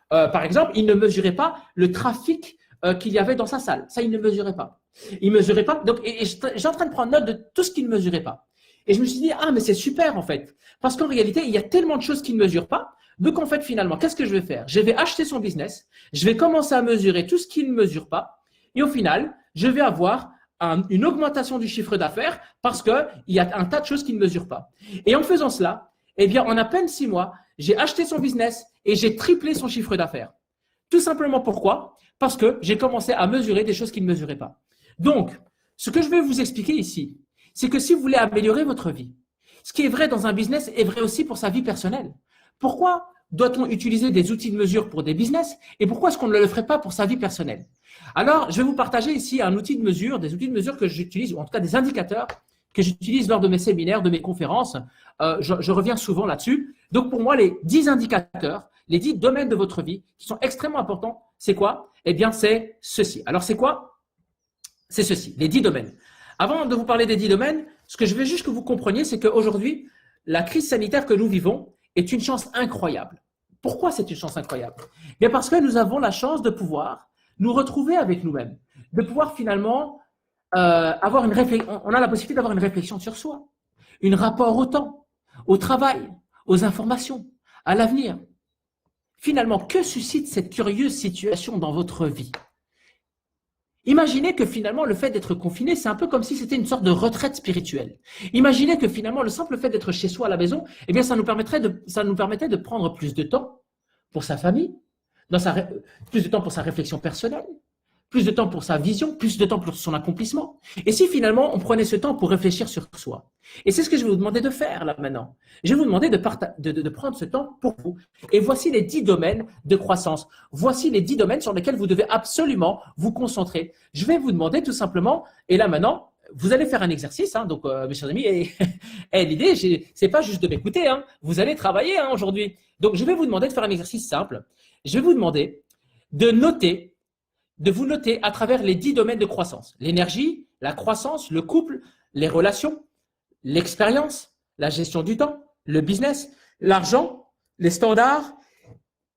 Par exemple, il ne mesurait pas le trafic qu'il y avait dans sa salle. Ça, il ne mesurait pas. Il ne mesurait pas. Donc, et j'étais en train de prendre note de tout ce qu'il ne mesurait pas. Et je me suis dit, ah, mais c'est super en fait. Parce qu'en réalité, il y a tellement de choses qu'il ne mesure pas. Donc, en fait, finalement, qu'est-ce que je vais faire? Je vais acheter son business. Je vais commencer à mesurer tout ce qu'il ne mesure pas. Et au final, je vais avoir une augmentation du chiffre d'affaires parce qu'il y a un tas de choses qu'il ne mesure pas. Et en faisant cela, eh bien, en à peine 6 mois, j'ai acheté son business et j'ai triplé son chiffre d'affaires. Tout simplement pourquoi? Parce que j'ai commencé à mesurer des choses qu'il ne mesurait pas. Donc, ce que je vais vous expliquer ici, c'est que si vous voulez améliorer votre vie, ce qui est vrai dans un business est vrai aussi pour sa vie personnelle. Pourquoi doit-on utiliser des outils de mesure pour des business et pourquoi est-ce qu'on ne le ferait pas pour sa vie personnelle? Alors, je vais vous partager ici un outil de mesure, des outils de mesure que j'utilise, ou en tout cas des indicateurs que j'utilise lors de mes séminaires, de mes conférences. Je reviens souvent là-dessus. Donc, pour moi, les 10 indicateurs, les 10 domaines de votre vie qui sont extrêmement importants, c'est quoi? Eh bien, c'est ceci. Alors, c'est quoi? C'est ceci, les 10 domaines. Avant de vous parler des 10 domaines, ce que je veux juste que vous compreniez, c'est qu'aujourd'hui, la crise sanitaire que nous vivons est une chance incroyable. Pourquoi c'est une chance incroyable? Bien parce que nous avons la chance de pouvoir nous retrouver avec nous-mêmes, de pouvoir finalement avoir une réflexion. On a la possibilité d'avoir une réflexion sur soi, un rapport au temps, au travail, aux informations, à l'avenir. Finalement, que suscite cette curieuse situation dans votre vie? Imaginez que finalement, le fait d'être confiné, c'est un peu comme si c'était une sorte de retraite spirituelle. Imaginez que finalement, le simple fait d'être chez soi à la maison, eh bien, ça nous permettait de prendre plus de temps pour sa famille, plus de temps pour sa réflexion personnelle, plus de temps pour sa vision, plus de temps pour son accomplissement. Et si finalement, on prenait ce temps pour réfléchir sur soi? Et c'est ce que je vais vous demander de faire là maintenant. Je vais vous demander de prendre ce temps pour vous. Et voici les 10 domaines de croissance. Voici les 10 domaines sur lesquels vous devez absolument vous concentrer. Je vais vous demander tout simplement, et là maintenant, vous allez faire un exercice, hein, donc mes chers amis, et l'idée, c'est pas juste de m'écouter, hein, vous allez travailler hein, aujourd'hui. Donc je vais vous demander de faire un exercice simple. Je vais vous demander de vous noter à travers les 10 domaines de croissance. L'énergie, la croissance, le couple, les relations, l'expérience, la gestion du temps, le business, l'argent, les standards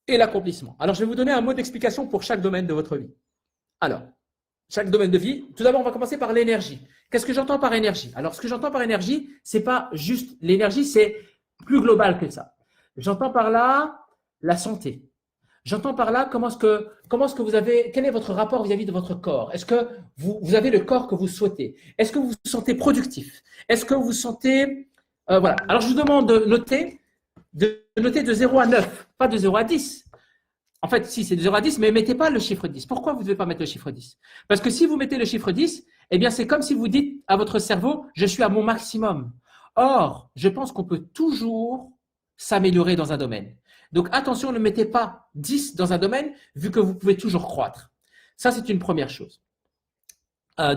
et l'accomplissement. Alors, je vais vous donner un mot d'explication pour chaque domaine de votre vie. Alors, chaque domaine de vie, tout d'abord, on va commencer par l'énergie. Qu'est-ce que j'entends par énergie? Alors, ce que j'entends par énergie, c'est pas juste l'énergie, c'est plus global que ça. J'entends par là la santé. J'entends par là quel est votre rapport vis-à-vis de votre corps? Est-ce que vous avez le corps que vous souhaitez? Est-ce que vous vous sentez productif? Est-ce que vous vous sentez… voilà. Alors, je vous demande de noter de 0 à 9, pas de 0 à 10. En fait, si, c'est de 0 à 10, mais ne mettez pas le chiffre 10. Pourquoi vous ne devez pas mettre le chiffre 10? Parce que si vous mettez le chiffre 10, eh bien, c'est comme si vous dites à votre cerveau, je suis à mon maximum. Or, je pense qu'on peut toujours s'améliorer dans un domaine. Donc, attention, ne mettez pas 10 dans un domaine, vu que vous pouvez toujours croître. Ça, c'est une première chose.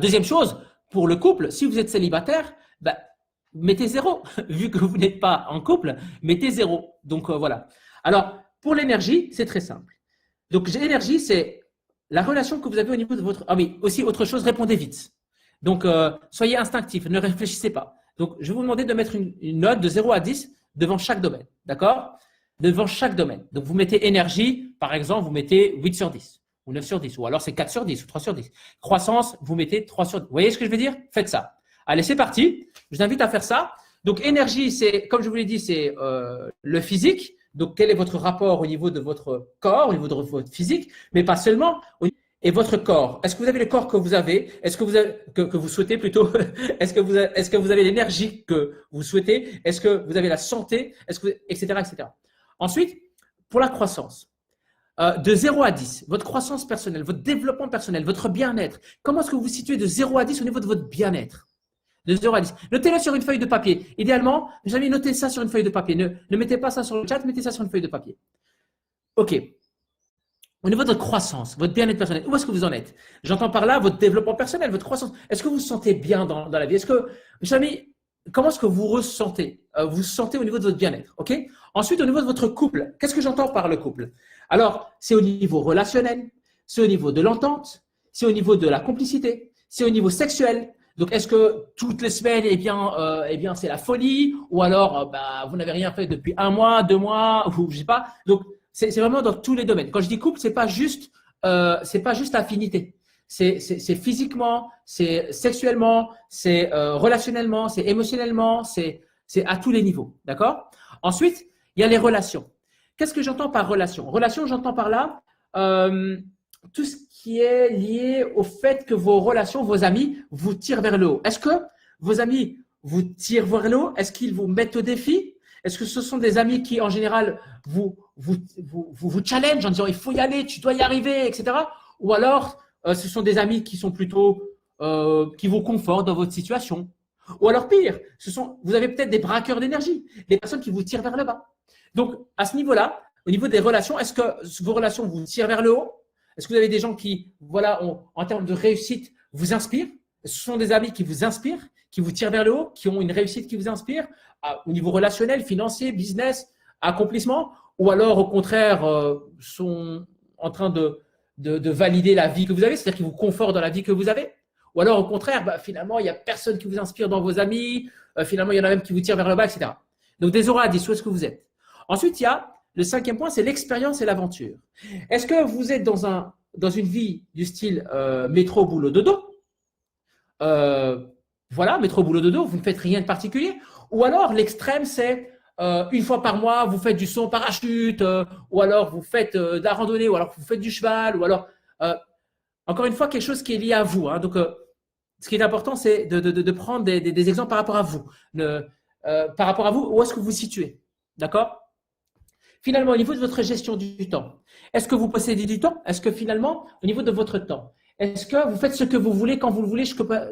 Deuxième chose, pour le couple, si vous êtes célibataire, mettez 0. Vu que vous n'êtes pas en couple, mettez 0. Donc, voilà. Alors, pour l'énergie, c'est très simple. Donc, l'énergie, c'est la relation que vous avez au niveau de votre… Ah oui, aussi, autre chose, répondez vite. Donc, soyez instinctif, ne réfléchissez pas. Donc, je vais vous demander de mettre une note de 0 à 10 devant chaque domaine. D'accord? Devant chaque domaine. Donc, vous mettez énergie, par exemple, vous mettez 8 sur 10 ou 9 sur 10 ou alors c'est 4 sur 10 ou 3 sur 10. Croissance, vous mettez 3 sur 10. Vous voyez ce que je veux dire? Faites ça. Allez, c'est parti. Je vous invite à faire ça. Donc, énergie, c'est, comme je vous l'ai dit, c'est le physique. Donc, quel est votre rapport au niveau de votre corps, au niveau de votre physique, mais pas seulement. Et votre corps, est-ce que vous avez le corps que vous avez? Est-ce que vous avez, que vous souhaitez plutôt? Est-ce que vous avez l'énergie que vous souhaitez? Est-ce que vous avez la santé? Etc., etc. Ensuite, pour la croissance, de 0 à 10, votre croissance personnelle, votre développement personnel, votre bien-être, comment est-ce que vous vous situez de 0 à 10 au niveau de votre bien-être? De 0 à 10. Notez-le sur une feuille de papier. Idéalement, mes amis, notez ça sur une feuille de papier. Ne mettez pas ça sur le chat, mettez ça sur une feuille de papier. OK. Au niveau de votre croissance, votre bien-être personnel, où est-ce que vous en êtes? J'entends par là votre développement personnel, votre croissance. Est-ce que vous vous sentez bien dans la vie? Est-ce que, mes amis, comment est-ce que vous ressentez? Vous sentez au niveau de votre bien-être, ok? Ensuite, au niveau de votre couple, qu'est-ce que j'entends par le couple? Alors, c'est au niveau relationnel, c'est au niveau de l'entente, c'est au niveau de la complicité, c'est au niveau sexuel. Donc, est-ce que toutes les semaines, eh bien, c'est la folie, ou alors, vous n'avez rien fait depuis 1 mois, 2 mois, ou je sais pas. Donc, c'est vraiment dans tous les domaines. Quand je dis couple, c'est pas juste affinité. C'est physiquement, c'est sexuellement, c'est relationnellement, c'est émotionnellement, c'est à tous les niveaux. D'accord? Ensuite, il y a les relations. Qu'est-ce que j'entends par relation? Relation, j'entends par là tout ce qui est lié au fait que vos relations, vos amis vous tirent vers le haut. Est-ce que vos amis vous tirent vers le haut? Est-ce qu'ils vous mettent au défi? Est-ce que ce sont des amis qui, en général, vous challenge en disant il faut y aller, tu dois y arriver, etc. Ou alors, ce sont des amis qui sont plutôt qui vous confortent dans votre situation. Ou alors pire, vous avez peut-être des braqueurs d'énergie, des personnes qui vous tirent vers le bas. Donc, à ce niveau-là, au niveau des relations, est-ce que vos relations vous tirent vers le haut? Est-ce que vous avez des gens qui, voilà, en termes de réussite, vous inspirent? Ce sont des amis qui vous inspirent, qui vous tirent vers le haut, qui ont une réussite qui vous inspire au niveau relationnel, financier, business, accomplissement? Ou alors, au contraire, sont en train de valider la vie que vous avez, c'est-à-dire qu'ils vous confortent dans la vie que vous avez? Ou alors, au contraire, finalement, il n'y a personne qui vous inspire dans vos amis, finalement, il y en a même qui vous tirent vers le bas, etc. Donc, des 0 à 10, où est-ce que vous êtes? Ensuite, il y a le 5e point, c'est l'expérience et l'aventure. Est-ce que vous êtes dans une vie du style métro, boulot, dodo? Voilà, métro, boulot, dodo, vous ne faites rien de particulier. Ou alors, l'extrême, c'est une fois par mois, vous faites du saut en parachute, ou alors vous faites de la randonnée, ou alors vous faites du cheval, ou alors, encore une fois, quelque chose qui est lié à vous. Hein. Donc, ce qui est important, c'est de prendre des exemples par rapport à vous. Par rapport à vous, où est-ce que vous vous situez? D'accord? Finalement, au niveau de votre gestion du temps, est-ce que vous possédez du temps? Est-ce que finalement, au niveau de votre temps, est-ce que vous faites ce que vous voulez quand vous le voulez,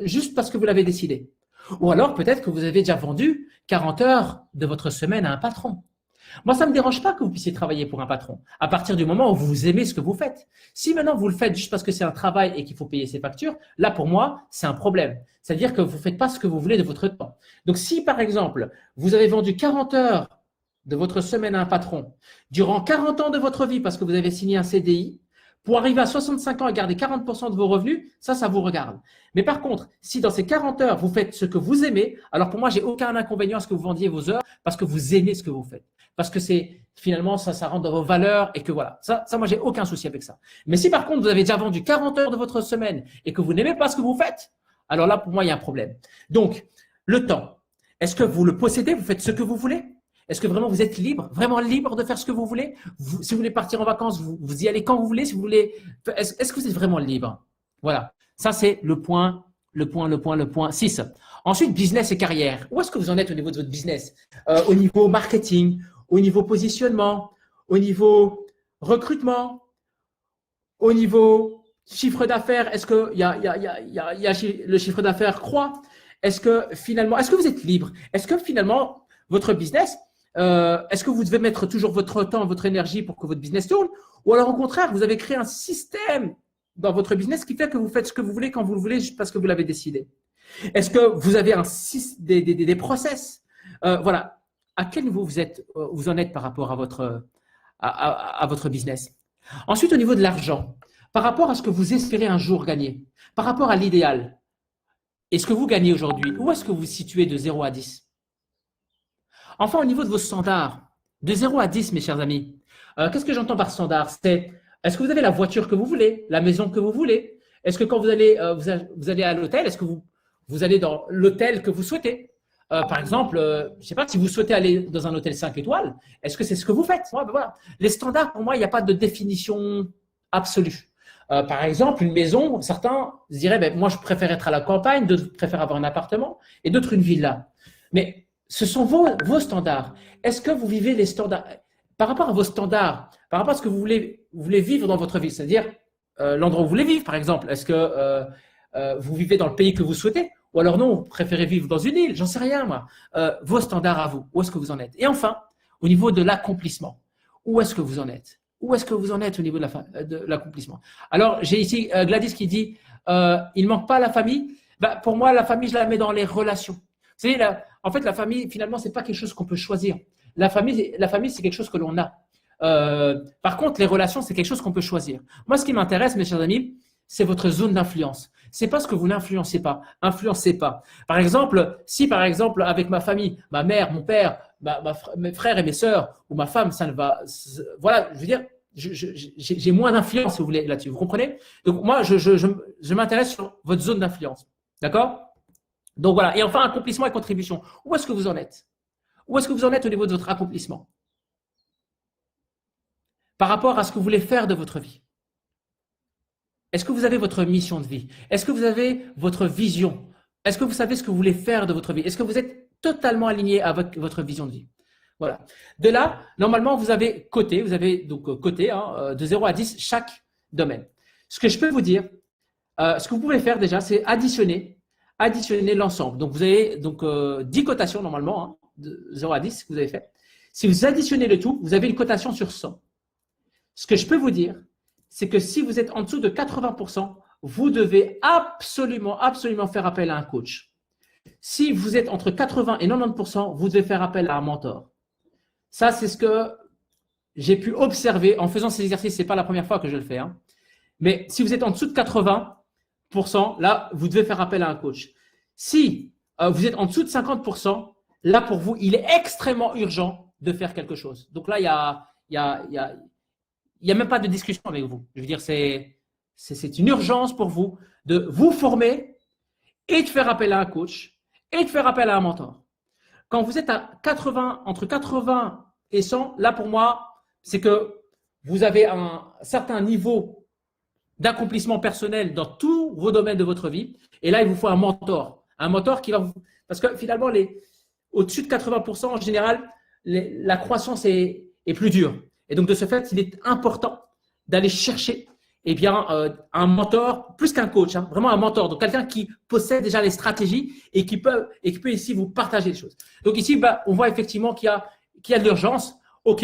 juste parce que vous l'avez décidé? Ou alors peut-être que vous avez déjà vendu 40 heures de votre semaine à un patron. Moi, ça ne me dérange pas que vous puissiez travailler pour un patron à partir du moment où vous aimez ce que vous faites. Si maintenant vous le faites juste parce que c'est un travail et qu'il faut payer ses factures, là pour moi, c'est un problème. C'est-à-dire que vous ne faites pas ce que vous voulez de votre temps. Donc si par exemple, vous avez vendu 40 heures de votre semaine à un patron durant 40 ans de votre vie parce que vous avez signé un CDI, pour arriver à 65 ans et garder 40% de vos revenus, ça vous regarde. Mais par contre, si dans ces 40 heures, vous faites ce que vous aimez, alors pour moi, j'ai aucun inconvénient à ce que vous vendiez vos heures parce que vous aimez ce que vous faites. Parce que finalement, ça rentre dans vos valeurs et que voilà. Ça, moi, j'ai aucun souci avec ça. Mais si par contre, vous avez déjà vendu 40 heures de votre semaine et que vous n'aimez pas ce que vous faites, alors là, pour moi, il y a un problème. Donc, le temps, est-ce que vous le possédez? Vous faites ce que vous voulez? Est-ce que vraiment vous êtes libre, vraiment libre de faire ce que vous voulez? Si vous voulez partir en vacances, vous y allez quand vous voulez. Si vous voulez, est-ce que vous êtes vraiment libre? Voilà. Ça, c'est le point 6. Ensuite, business et carrière. Où est-ce que vous en êtes au niveau de votre business? Au niveau marketing, au niveau positionnement, au niveau recrutement, au niveau chiffre d'affaires. Est-ce que le chiffre d'affaires croît? Est-ce que vous êtes libre? Est-ce que finalement, votre business, est-ce que vous devez mettre toujours votre temps, votre énergie pour que votre business tourne? Ou alors au contraire, vous avez créé un système dans votre business qui fait que vous faites ce que vous voulez quand vous le voulez juste parce que vous l'avez décidé? Est-ce que vous avez des process? Voilà. À quel niveau vous en êtes par rapport à votre business? Ensuite, au niveau de l'argent, par rapport à ce que vous espérez un jour gagner, par rapport à l'idéal, et ce que vous gagnez aujourd'hui, où est-ce que vous vous situez de 0 à 10? Enfin, au niveau de vos standards, de 0 à 10, mes chers amis, qu'est-ce que j'entends par standard? Est-ce que vous avez la voiture que vous voulez, la maison que vous voulez? Est-ce que quand vous allez à l'hôtel, est-ce que vous allez dans l'hôtel que vous souhaitez? Par exemple, je ne sais pas, si vous souhaitez aller dans un hôtel 5 étoiles, est-ce que c'est ce que vous faites? Ouais, ben voilà. Les standards, pour moi, il n'y a pas de définition absolue. Par exemple, une maison, certains se diraient, ben, moi, je préfère être à la campagne, d'autres préfèrent avoir un appartement, et d'autres une villa. Mais ce sont vos standards. Est-ce que vous vivez les standards? Par rapport à vos standards, par rapport à ce que vous voulez vivre dans votre vie, c'est-à-dire l'endroit où vous voulez vivre, par exemple, est-ce que vous vivez dans le pays que vous souhaitez? Ou alors non, vous préférez vivre dans une île, j'en sais rien moi. Vos standards à vous, où est-ce que vous en êtes? Et enfin, au niveau de l'accomplissement, où est-ce que vous en êtes? Où est-ce que vous en êtes au niveau de l'accomplissement? Alors, j'ai ici Gladys qui dit il ne manque pas la famille. Bah, pour moi, la famille, je la mets dans les relations. Vous savez, en fait, la famille, finalement, ce n'est pas quelque chose qu'on peut choisir. La famille, c'est quelque chose que l'on a. Par contre, les relations, c'est quelque chose qu'on peut choisir. Moi, ce qui m'intéresse, mes chers amis, c'est votre zone d'influence. C'est pas ce que vous n'influencez pas. Influencez pas. Par exemple, si par exemple avec ma famille, ma mère, mon père, mes frères et mes sœurs ou ma femme, ça ne va, voilà, je veux dire, j'ai moins d'influence, si vous voulez, là-dessus. Vous comprenez? Donc moi, je m'intéresse sur votre zone d'influence. D'accord? Donc voilà. Et enfin, accomplissement et contribution. Où est-ce que vous en êtes? Où est-ce que vous en êtes au niveau de votre accomplissement? Par rapport à ce que vous voulez faire de votre vie. Est-ce que vous avez votre mission de vie? Est-ce que vous avez votre vision? Est-ce que vous savez ce que vous voulez faire de votre vie? Est-ce que vous êtes totalement aligné avec votre vision de vie? Voilà. De là, normalement, vous avez coté, de 0 à 10 chaque domaine. Ce que je peux vous dire, ce que vous pouvez faire déjà, c'est additionner l'ensemble. Donc, vous avez 10 cotations normalement, hein, de 0 à 10 que vous avez fait. Si vous additionnez le tout, vous avez une cotation sur 100. Ce que je peux vous dire, c'est que si vous êtes en dessous de 80%, vous devez absolument faire appel à un coach. Si vous êtes entre 80 et 90%, vous devez faire appel à un mentor. Ça, c'est ce que j'ai pu observer en faisant ces exercices. Ce n'est pas la première fois que je le fais. Hein. Mais si vous êtes en dessous de 80%, là, vous devez faire appel à un coach. Si vous êtes en dessous de 50%, là, pour vous, il est extrêmement urgent de faire quelque chose. Donc là, il n'y a même pas de discussion avec vous. Je veux dire, c'est une urgence pour vous de vous former et de faire appel à un coach et de faire appel à un mentor. Quand vous êtes à 80, entre 80 et 100, là pour moi, c'est que vous avez un certain niveau d'accomplissement personnel dans tous vos domaines de votre vie. Et là, il vous faut un mentor. Un mentor qui va vous… Parce que finalement, au-dessus de 80%, en général, la croissance est plus dure. Et donc, de ce fait, il est important d'aller chercher un mentor, plus qu'un coach, hein, vraiment un mentor. Donc, quelqu'un qui possède déjà les stratégies et qui peut ici vous partager les choses. Donc, ici, on voit effectivement qu'il y a de l'urgence. OK.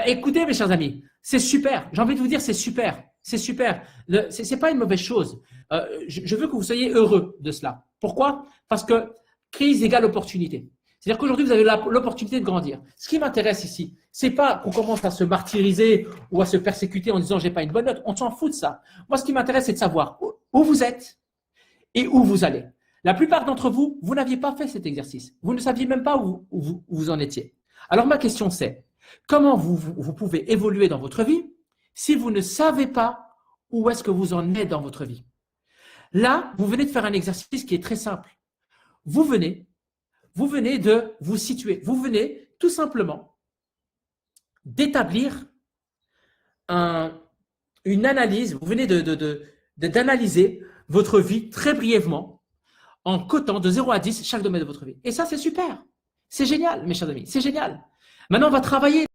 Écoutez, mes chers amis, c'est super. J'ai envie de vous dire, c'est super. C'est super. C'est pas une mauvaise chose. Je veux que vous soyez heureux de cela. Pourquoi? Parce que crise égale opportunité. C'est-à-dire qu'aujourd'hui, vous avez l'opportunité de grandir. Ce qui m'intéresse ici, c'est pas qu'on commence à se martyriser ou à se persécuter en disant j'ai pas une bonne note. On s'en fout de ça. Moi, ce qui m'intéresse, c'est de savoir où vous êtes et où vous allez. La plupart d'entre vous, vous n'aviez pas fait cet exercice. Vous ne saviez même pas où vous en étiez. Alors, ma question, c'est comment vous pouvez évoluer dans votre vie si vous ne savez pas où est-ce que vous en êtes dans votre vie? Là, vous venez de faire un exercice qui est très simple. Vous venez de vous situer. Vous venez tout simplement d'établir une analyse. Vous venez d'analyser votre vie très brièvement en cotant de 0 à 10 chaque domaine de votre vie. Et ça, c'est super. C'est génial, mes chers amis. C'est génial. Maintenant, on va travailler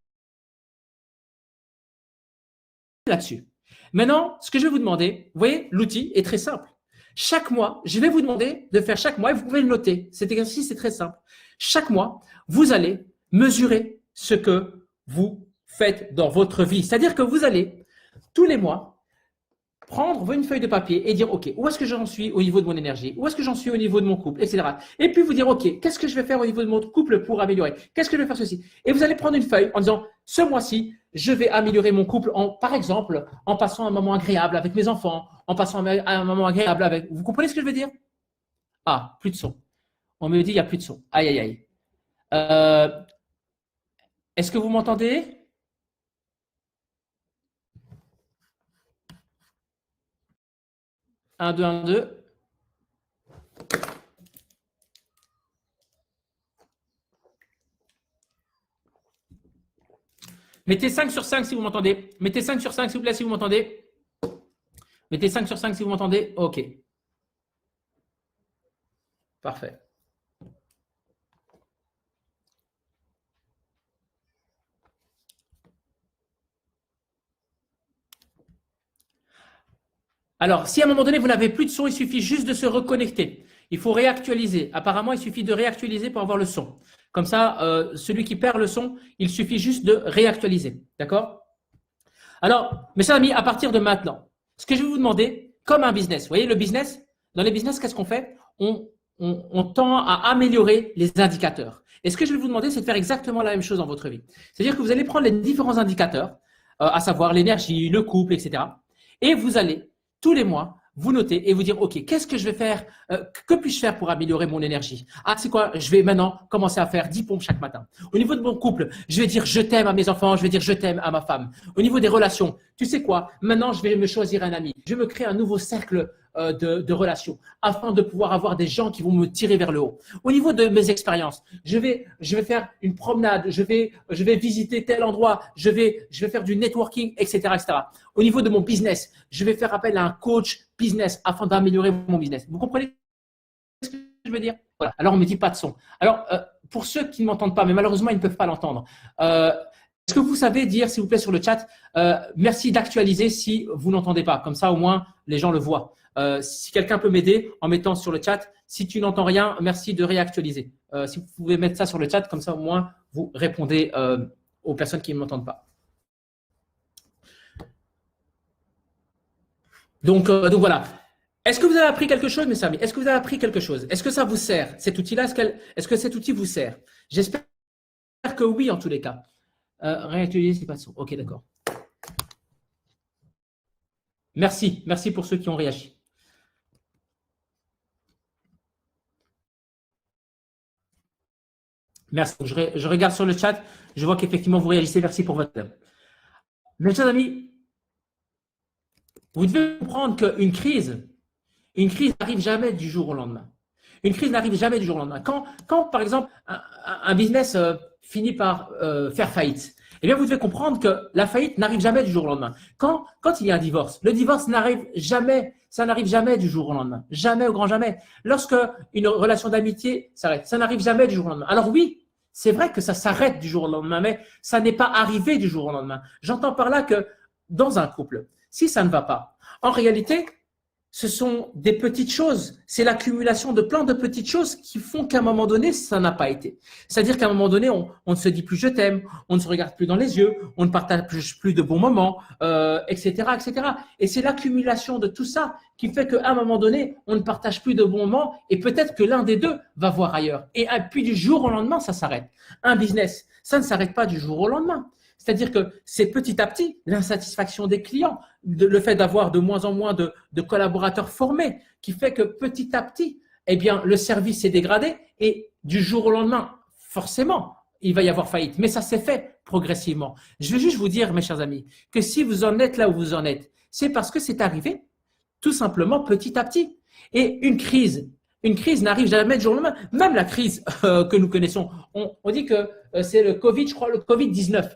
là-dessus. Maintenant, ce que je vais vous demander, vous voyez, l'outil est très simple. Chaque mois, je vais vous demander de faire chaque mois, et vous pouvez le noter. Cet exercice, c'est très simple. Chaque mois, vous allez mesurer ce que vous faites dans votre vie. C'est-à-dire que vous allez, tous les mois, prendre une feuille de papier et dire, OK, où est-ce que j'en suis au niveau de mon énergie? Où est-ce que j'en suis au niveau de mon couple, etc. Et puis vous dire, OK, qu'est-ce que je vais faire au niveau de mon couple pour améliorer? Qu'est-ce que je vais faire ceci? Et vous allez prendre une feuille en disant, ce mois-ci, je vais améliorer mon couple par exemple, en passant un moment agréable avec mes enfants, en passant un moment agréable avec… Vous comprenez ce que je veux dire? Ah, plus de son. On me dit, il n'y a plus de son. Aïe, aïe, aïe. Est-ce que vous m'entendez? Un, deux, un, deux. Mettez 5 sur 5 si vous m'entendez. Mettez 5 sur 5 s'il vous plaît si vous m'entendez. Mettez 5 sur 5 si vous m'entendez. OK. Parfait. Alors, si à un moment donné, vous n'avez plus de son, il suffit juste de se reconnecter. Il faut réactualiser. Apparemment, il suffit de réactualiser pour avoir le son. Comme ça, celui qui perd le son, il suffit juste de réactualiser. D'accord? Alors, mes chers amis, à partir de maintenant, ce que je vais vous demander, comme un business, vous voyez le business, dans les business, qu'est-ce qu'on fait? On tend à améliorer les indicateurs. Et ce que je vais vous demander, c'est de faire exactement la même chose dans votre vie. C'est-à-dire que vous allez prendre les différents indicateurs, à savoir l'énergie, le couple, etc. Et vous allez, tous les mois, vous notez et vous dire, OK, qu'est-ce que je vais faire? Que puis-je faire pour améliorer mon énergie? Ah, c'est quoi? Je vais maintenant commencer à faire 10 pompes chaque matin. Au niveau de mon couple, je vais dire je t'aime à mes enfants, je vais dire je t'aime à ma femme. Au niveau des relations, tu sais quoi? Maintenant, je vais me choisir un ami. Je vais me créer un nouveau cercle de relations afin de pouvoir avoir des gens qui vont me tirer vers le haut. Au niveau de mes expériences, je vais faire une promenade, je vais visiter tel endroit, je vais faire du networking, etc., etc. Au niveau de mon business, je vais faire appel à un coach business afin d'améliorer mon business. Vous comprenez ce que je veux dire? Voilà. Alors, on ne me dit pas de son. Alors, pour ceux qui ne m'entendent pas, mais malheureusement, ils ne peuvent pas l'entendre, est-ce que vous savez dire, s'il vous plaît, sur le chat, merci d'actualiser si vous n'entendez pas. Comme ça, au moins, les gens le voient. Si quelqu'un peut m'aider en mettant sur le chat, si tu n'entends rien, merci de réactualiser. Si vous pouvez mettre ça sur le chat, comme ça, au moins, vous répondez aux personnes qui ne m'entendent pas. Donc voilà. Est-ce que vous avez appris quelque chose, mes amis? Est-ce que vous avez appris quelque chose? Est-ce que ça vous sert, cet outil-là? Est-ce que cet outil vous sert? J'espère que oui, en tous les cas. Réactualiser, c'est pas de son. OK, d'accord. Merci. Merci pour ceux qui ont réagi. Merci. Je regarde sur le chat. Je vois qu'effectivement, vous réagissez. Merci pour votre aide. Mes chers amis, vous devez comprendre qu'une crise n'arrive jamais du jour au lendemain. Une crise n'arrive jamais du jour au lendemain. Quand par exemple, un business finit par faire faillite, eh bien, vous devez comprendre que la faillite n'arrive jamais du jour au lendemain. Quand il y a un divorce, le divorce n'arrive jamais du jour au lendemain. Jamais, au grand jamais. Lorsque une relation d'amitié s'arrête, ça n'arrive jamais du jour au lendemain. Alors oui, c'est vrai que ça s'arrête du jour au lendemain, mais ça n'est pas arrivé du jour au lendemain. J'entends par là que dans un couple, si ça ne va pas, en réalité, ce sont des petites choses. C'est l'accumulation de plein de petites choses qui font qu'à un moment donné, ça n'a pas été. C'est-à-dire qu'à un moment donné, on ne se dit plus je t'aime, on ne se regarde plus dans les yeux, on ne partage plus de bons moments, etc., etc. Et c'est l'accumulation de tout ça qui fait qu'à un moment donné, on ne partage plus de bons moments et peut-être que l'un des deux va voir ailleurs. Et puis du jour au lendemain, ça s'arrête. Un business, ça ne s'arrête pas du jour au lendemain. C'est-à-dire que c'est petit à petit l'insatisfaction des clients, le fait d'avoir de moins en moins de collaborateurs formés, qui fait que petit à petit, eh bien, le service s'est dégradé et du jour au lendemain, forcément, il va y avoir faillite. Mais ça s'est fait progressivement. Je veux juste vous dire, mes chers amis, que si vous en êtes là où vous en êtes, c'est parce que c'est arrivé tout simplement petit à petit. Et une crise n'arrive jamais du jour au lendemain. Même la crise que nous connaissons, on dit que c'est le Covid, je crois, le Covid-19.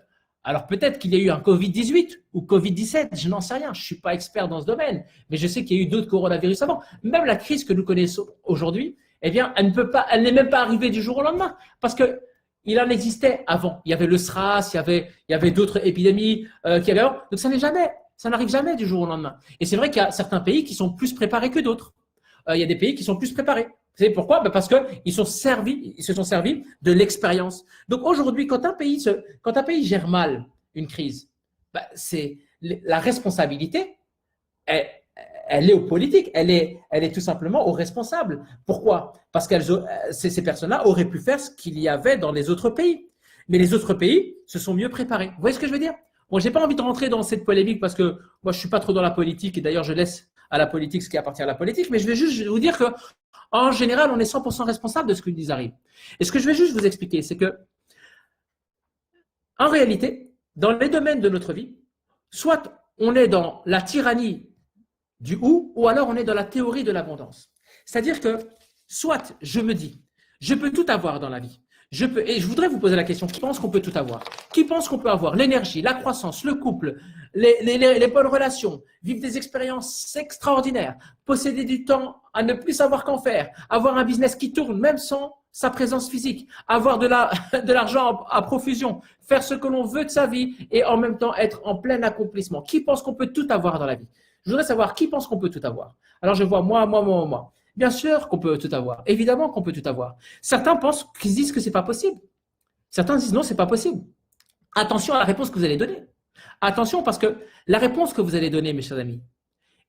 Alors peut-être qu'il y a eu un Covid-18 ou Covid-17, je n'en sais rien, je ne suis pas expert dans ce domaine, mais je sais qu'il y a eu d'autres coronavirus avant. Même la crise que nous connaissons aujourd'hui, eh bien, elle n'est même pas arrivée du jour au lendemain, parce que il en existait avant. Il y avait le SRAS, il y avait d'autres épidémies qui avaient avant. Donc ça n'arrive jamais du jour au lendemain. Et c'est vrai qu'il y a certains pays qui sont plus préparés que d'autres. Il y a des pays qui sont plus préparés. Vous savez pourquoi? Parce qu'ils se sont servis de l'expérience. Donc aujourd'hui, quand un pays gère mal une crise, c'est la responsabilité, elle est aux politiques, elle est tout simplement aux responsables. Pourquoi? Parce que ces personnes-là auraient pu faire ce qu'il y avait dans les autres pays. Mais les autres pays se sont mieux préparés. Vous voyez ce que je veux dire? Bon, j'ai pas envie de rentrer dans cette polémique parce que moi, je suis pas trop dans la politique et d'ailleurs, je laisse à la politique ce qui appartient à la politique. Mais je vais juste vous dire que, en général, on est 100% responsable de ce qui nous arrive. Et ce que je vais juste vous expliquer, c'est que, en réalité, dans les domaines de notre vie, soit on est dans la tyrannie du ou alors on est dans la théorie de l'abondance. C'est-à-dire que, soit je me dis, je peux tout avoir dans la vie. Et je voudrais vous poser la question, qui pense qu'on peut tout avoir? Qui pense qu'on peut avoir l'énergie, la croissance, le couple, les bonnes relations, vivre des expériences extraordinaires, posséder du temps à ne plus savoir qu'en faire, avoir un business qui tourne même sans sa présence physique, avoir de l'argent à profusion, faire ce que l'on veut de sa vie et en même temps être en plein accomplissement. Qui pense qu'on peut tout avoir dans la vie? Je voudrais savoir qui pense qu'on peut tout avoir. Alors je vois moi. Bien sûr qu'on peut tout avoir. Évidemment qu'on peut tout avoir. Certains pensent qu'ils disent que c'est pas possible. Certains disent non, c'est pas possible. Attention à la réponse que vous allez donner. Attention parce que la réponse que vous allez donner, mes chers amis,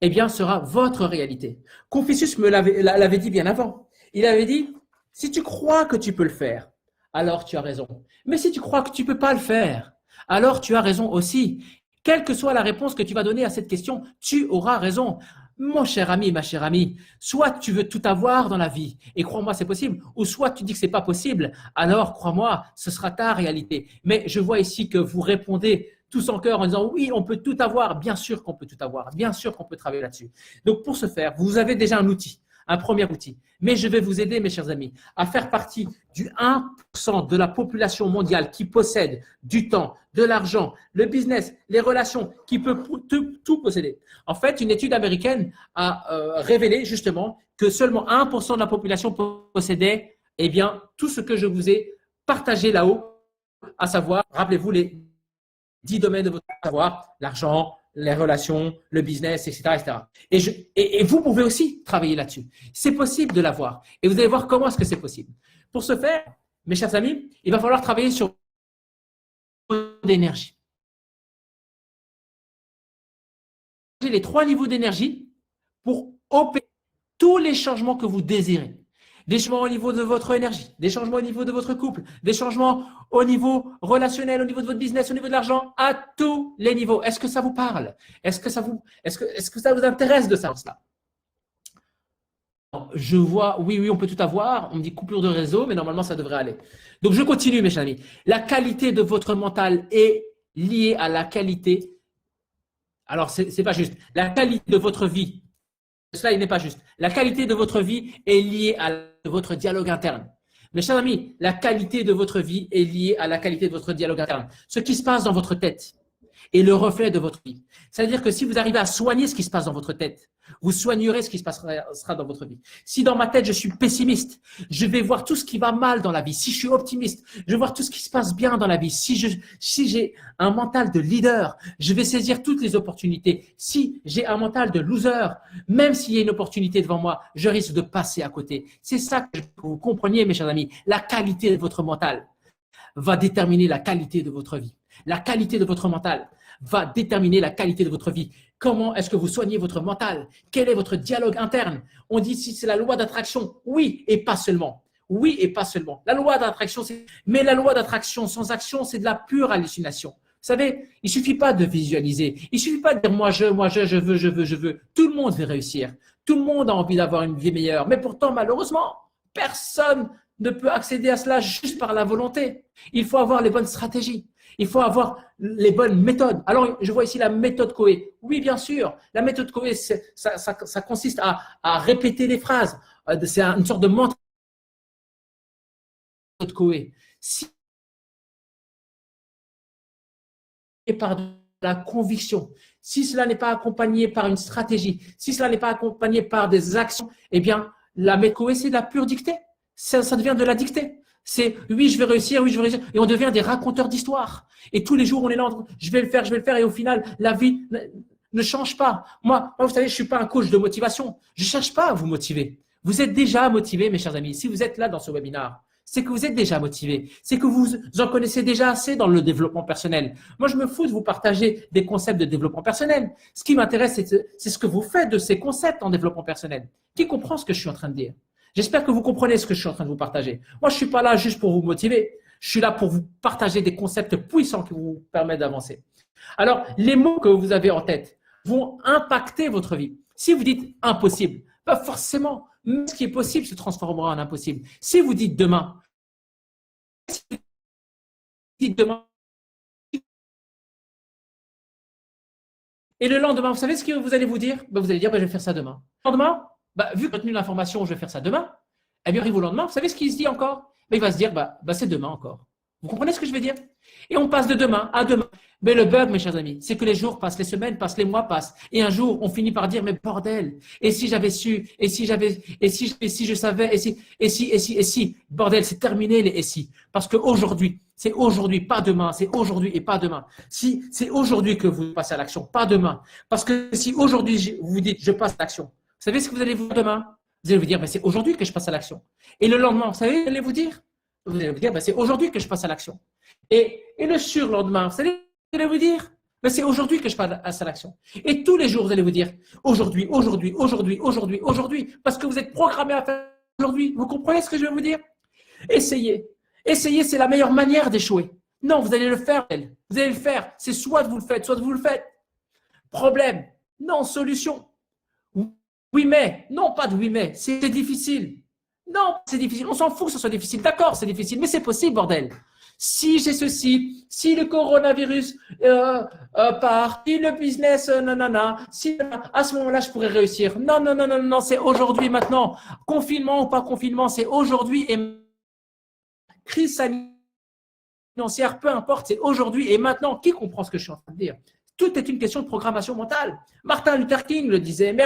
eh bien, sera votre réalité. Confucius l'avait dit bien avant. Il avait dit, si tu crois que tu peux le faire, alors tu as raison. Mais si tu crois que tu peux pas le faire, alors tu as raison aussi. Quelle que soit la réponse que tu vas donner à cette question, tu auras raison. Mon cher ami, ma chère amie, soit tu veux tout avoir dans la vie, et crois-moi, c'est possible, ou soit tu dis que c'est pas possible, alors crois-moi, ce sera ta réalité. Mais je vois ici que vous répondez tous en cœur en disant oui, on peut tout avoir, bien sûr qu'on peut tout avoir, bien sûr qu'on peut travailler là-dessus. Donc pour ce faire, vous avez déjà un outil, un premier outil. Mais je vais vous aider, mes chers amis, à faire partie du 1% de la population mondiale qui possède du temps, de l'argent, le business, les relations, qui peut tout posséder. En fait, une étude américaine a révélé justement que seulement 1% de la population possédait eh bien, tout ce que je vous ai partagé là-haut, à savoir, rappelez-vous les 10 domaines de votre savoir, l'argent, les relations, le business, etc. Et vous pouvez aussi travailler là-dessus. C'est possible de l'avoir. Et vous allez voir comment est-ce que c'est possible. Pour ce faire, mes chers amis, il va falloir travailler sur l'énergie. Les 3 niveaux d'énergie pour opérer tous les changements que vous désirez. Des changements au niveau de votre énergie, des changements au niveau de votre couple, des changements au niveau relationnel, au niveau de votre business, au niveau de l'argent, à tous les niveaux. Est-ce que ça vous parle? Est-ce que ça vous intéresse de savoir cela? Je vois, oui, on peut tout avoir. On me dit coupure de réseau, mais normalement, ça devrait aller. Donc, je continue, mes chers amis. La qualité de votre mental est liée à la qualité. Alors, c'est pas juste. La qualité de votre vie. Cela, il n'est pas juste. La qualité de votre vie est liée à votre dialogue interne. Mes chers amis, la qualité de votre vie est liée à la qualité de votre dialogue interne. Ce qui se passe dans votre tête est le reflet de votre vie. C'est-à-dire que si vous arrivez à soigner ce qui se passe dans votre tête, vous soignerez ce qui se passera dans votre vie. Si dans ma tête, je suis pessimiste, je vais voir tout ce qui va mal dans la vie. Si je suis optimiste, je vais voir tout ce qui se passe bien dans la vie. Si j'ai un mental de leader, je vais saisir toutes les opportunités. Si j'ai un mental de loser, même s'il y a une opportunité devant moi, je risque de passer à côté. C'est ça que vous compreniez, mes chers amis. La qualité de votre mental va déterminer la qualité de votre vie. La qualité de votre mental va déterminer la qualité de votre vie. Comment est-ce que vous soignez votre mental? Quel est votre dialogue interne? On dit si c'est la loi d'attraction, oui et pas seulement. Oui et pas seulement. La loi d'attraction, mais la loi d'attraction sans action, c'est de la pure hallucination. Vous savez, il suffit pas de visualiser. Il suffit pas de dire moi je veux. Tout le monde veut réussir. Tout le monde a envie d'avoir une vie meilleure. Mais pourtant, malheureusement, personne ne peut accéder à cela juste par la volonté. Il faut avoir les bonnes stratégies. Il faut avoir les bonnes méthodes. Alors, je vois ici la méthode Coué. Oui, bien sûr. La méthode Coué, ça consiste à répéter les phrases. C'est une sorte de mantra. Méthode Coué. Si par de la conviction, si cela n'est pas accompagné par une stratégie, si cela n'est pas accompagné par des actions, eh bien, la méthode Coué, c'est de la pure dictée. Ça devient de la dictée. C'est oui, je vais réussir, et on devient des raconteurs d'histoires. Et tous les jours, on est là, je vais le faire, et au final, la vie ne change pas. Moi, vous savez, je suis pas un coach de motivation. Je cherche pas à vous motiver. Vous êtes déjà motivé, mes chers amis. Si vous êtes là dans ce webinaire, c'est que vous êtes déjà motivé, c'est que vous en connaissez déjà assez dans le développement personnel. Moi, je me fous de vous partager des concepts de développement personnel. Ce qui m'intéresse, c'est ce que vous faites de ces concepts en développement personnel. Qui comprend ce que je suis en train de dire? J'espère que vous comprenez ce que je suis en train de vous partager. Moi, je suis pas là juste pour vous motiver. Je suis là pour vous partager des concepts puissants qui vous permettent d'avancer. Alors, les mots que vous avez en tête vont impacter votre vie. Si vous dites impossible, pas forcément, mais ce qui est possible se transformera en impossible. Si vous dites demain, et le lendemain, vous savez ce que vous allez vous dire? Vous allez dire, je vais faire ça demain. Le lendemain, vu que j'ai retenu l'information, je vais faire ça demain, eh bien, arrive au lendemain, vous savez ce qu'il se dit encore? Il va se dire, c'est demain encore. Vous comprenez ce que je veux dire? Et on passe de demain à demain. Mais le bug, mes chers amis, c'est que les jours passent, les semaines passent, les mois passent. Et un jour, on finit par dire, mais bordel, et si j'avais su, et si je savais, et si, bordel, c'est terminé les et si. Parce qu'aujourd'hui, c'est aujourd'hui, pas demain, c'est aujourd'hui et pas demain. Si c'est aujourd'hui que vous passez à l'action, pas demain. Parce que si aujourd'hui, vous vous dites, je passe à l'action, vous savez ce que vous allez vous dire demain? Vous allez vous dire, c'est aujourd'hui que je passe à l'action. Et le lendemain, vous savez, vous allez vous dire, c'est aujourd'hui que je passe à l'action. Et le surlendemain, vous allez vous dire, c'est aujourd'hui que je passe à l'action. Et tous les jours, vous allez vous dire, aujourd'hui, parce que vous êtes programmé à faire aujourd'hui. Vous comprenez ce que je veux vous dire? Essayez. Essayez, c'est la meilleure manière d'échouer. Non, vous allez le faire. Vous allez le faire. C'est soit vous le faites, soit vous le faites. Problème. Non, solution. Oui, mais. Non, pas de oui, mais. C'est difficile. Non, c'est difficile. On s'en fout que ce soit difficile. D'accord, c'est difficile, mais c'est possible, bordel. Si j'ai ceci, si le coronavirus part, si le business, si à ce moment-là, je pourrais réussir. Non, c'est aujourd'hui, maintenant. Confinement ou pas confinement, c'est aujourd'hui et crise financière, peu importe, c'est aujourd'hui et maintenant. Qui comprend ce que je suis en train de dire? Tout est une question de programmation mentale. Martin Luther King le disait.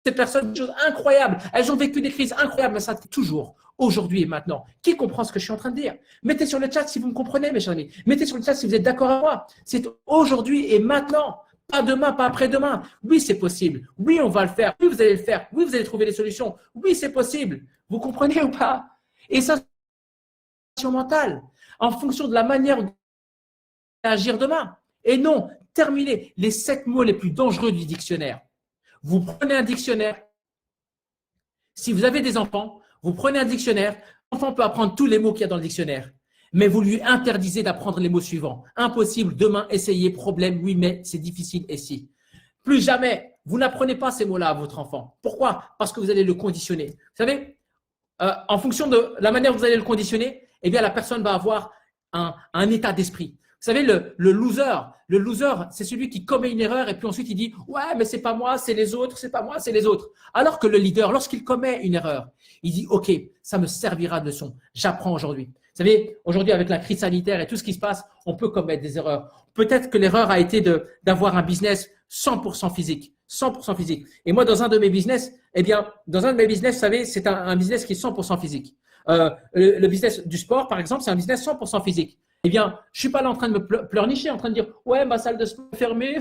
Ces personnes, des choses incroyables. Elles ont vécu des crises incroyables, mais ça toujours, aujourd'hui et maintenant. Qui comprend ce que je suis en train de dire? Mettez sur le chat si vous me comprenez, mes chers amis. Mettez sur le chat si vous êtes d'accord avec moi. C'est aujourd'hui et maintenant. Pas demain, pas après-demain. Oui, c'est possible. Oui, on va le faire. Oui, vous allez le faire. Oui, vous allez trouver des solutions. Oui, c'est possible. Vous comprenez ou pas? Et ça, c'est mentale. En fonction de la manière d'agir demain. Et non, terminez les 7 mots les plus dangereux du dictionnaire. Vous prenez un dictionnaire. Si vous avez des enfants, vous prenez un dictionnaire. L'enfant peut apprendre tous les mots qu'il y a dans le dictionnaire. Mais vous lui interdisez d'apprendre les mots suivants. Impossible, demain, essayez, problème, oui, mais, c'est difficile, et si. Plus jamais, vous n'apprenez pas ces mots-là à votre enfant. Pourquoi? Parce que vous allez le conditionner. Vous savez, en fonction de la manière dont vous allez le conditionner, eh bien, la personne va avoir un état d'esprit. Vous savez, le loser, c'est celui qui commet une erreur et puis ensuite il dit « Ouais, mais c'est pas moi, c'est les autres, c'est pas moi, c'est les autres. » Alors que le leader, lorsqu'il commet une erreur, il dit « Ok, ça me servira de leçon, j'apprends aujourd'hui. » Vous savez, aujourd'hui avec la crise sanitaire et tout ce qui se passe, on peut commettre des erreurs. Peut-être que l'erreur a été d'avoir un business 100% physique. 100% physique. Et moi, dans un de mes business, vous savez, c'est un business qui est 100% physique. Le business du sport, par exemple, c'est un business 100% physique. Eh bien, je suis pas là en train de me pleurnicher, en train de dire « Ouais, ma salle de sport est fermée,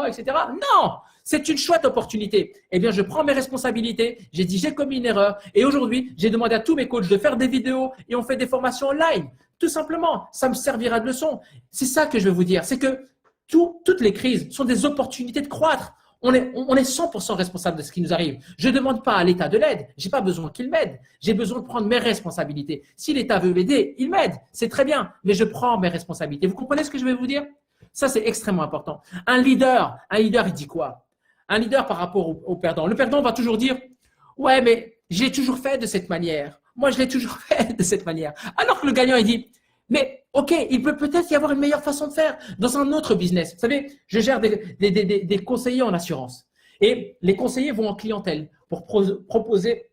etc. » Non, c'est une chouette opportunité. Eh bien, je prends mes responsabilités. J'ai dit « J'ai commis une erreur. » Et aujourd'hui, j'ai demandé à tous mes coachs de faire des vidéos et on fait des formations online. Tout simplement, ça me servira de leçon. C'est ça que je veux vous dire. C'est que toutes les crises sont des opportunités de croître. On est 100% responsable de ce qui nous arrive. Je ne demande pas à l'État de l'aide. Je n'ai pas besoin qu'il m'aide. J'ai besoin de prendre mes responsabilités. Si l'État veut m'aider, il m'aide. C'est très bien, mais je prends mes responsabilités. Vous comprenez ce que je vais vous dire? Ça, c'est extrêmement important. Un leader, il dit quoi? Un leader par rapport au perdant. Le perdant va toujours dire « Ouais, mais je l'ai toujours fait de cette manière. Moi, je l'ai toujours fait de cette manière. » Alors que le gagnant, il dit « Mais ok, il peut peut-être y avoir une meilleure façon de faire dans un autre business. » Vous savez, je gère des conseillers en assurance. Et les conseillers vont en clientèle pour proposer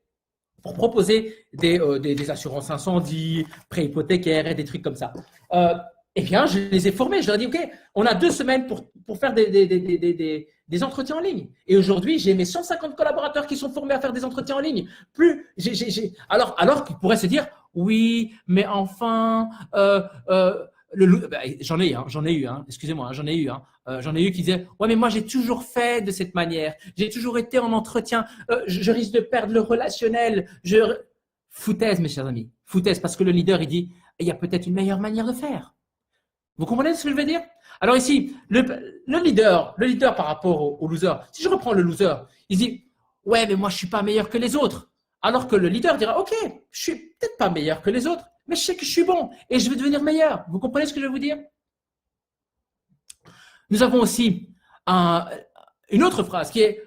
des assurances incendie, prêts hypothécaires et des trucs comme ça. Eh bien, je les ai formés. Je leur ai dit, OK, on a 2 semaines pour faire des entretiens en ligne. Et aujourd'hui, j'ai mes 150 collaborateurs qui sont formés à faire des entretiens en ligne. Alors qu'ils pourraient se dire, oui, mais enfin, j'en ai eu, excusez-moi, j'en ai eu qui disaient, ouais, mais moi, j'ai toujours fait de cette manière. J'ai toujours été en entretien. Je risque de perdre le relationnel. Foutaise, mes chers amis. Foutaise, parce que le leader, il dit, il y a peut-être une meilleure manière de faire. Vous comprenez ce que je veux dire? Alors ici, le leader par rapport au loser, si je reprends le loser, il dit, ouais, mais moi, je ne suis pas meilleur que les autres. Alors que le leader dira, ok, je ne suis peut-être pas meilleur que les autres, mais je sais que je suis bon et je vais devenir meilleur. Vous comprenez ce que je veux vous dire? Nous avons aussi une autre phrase qui est,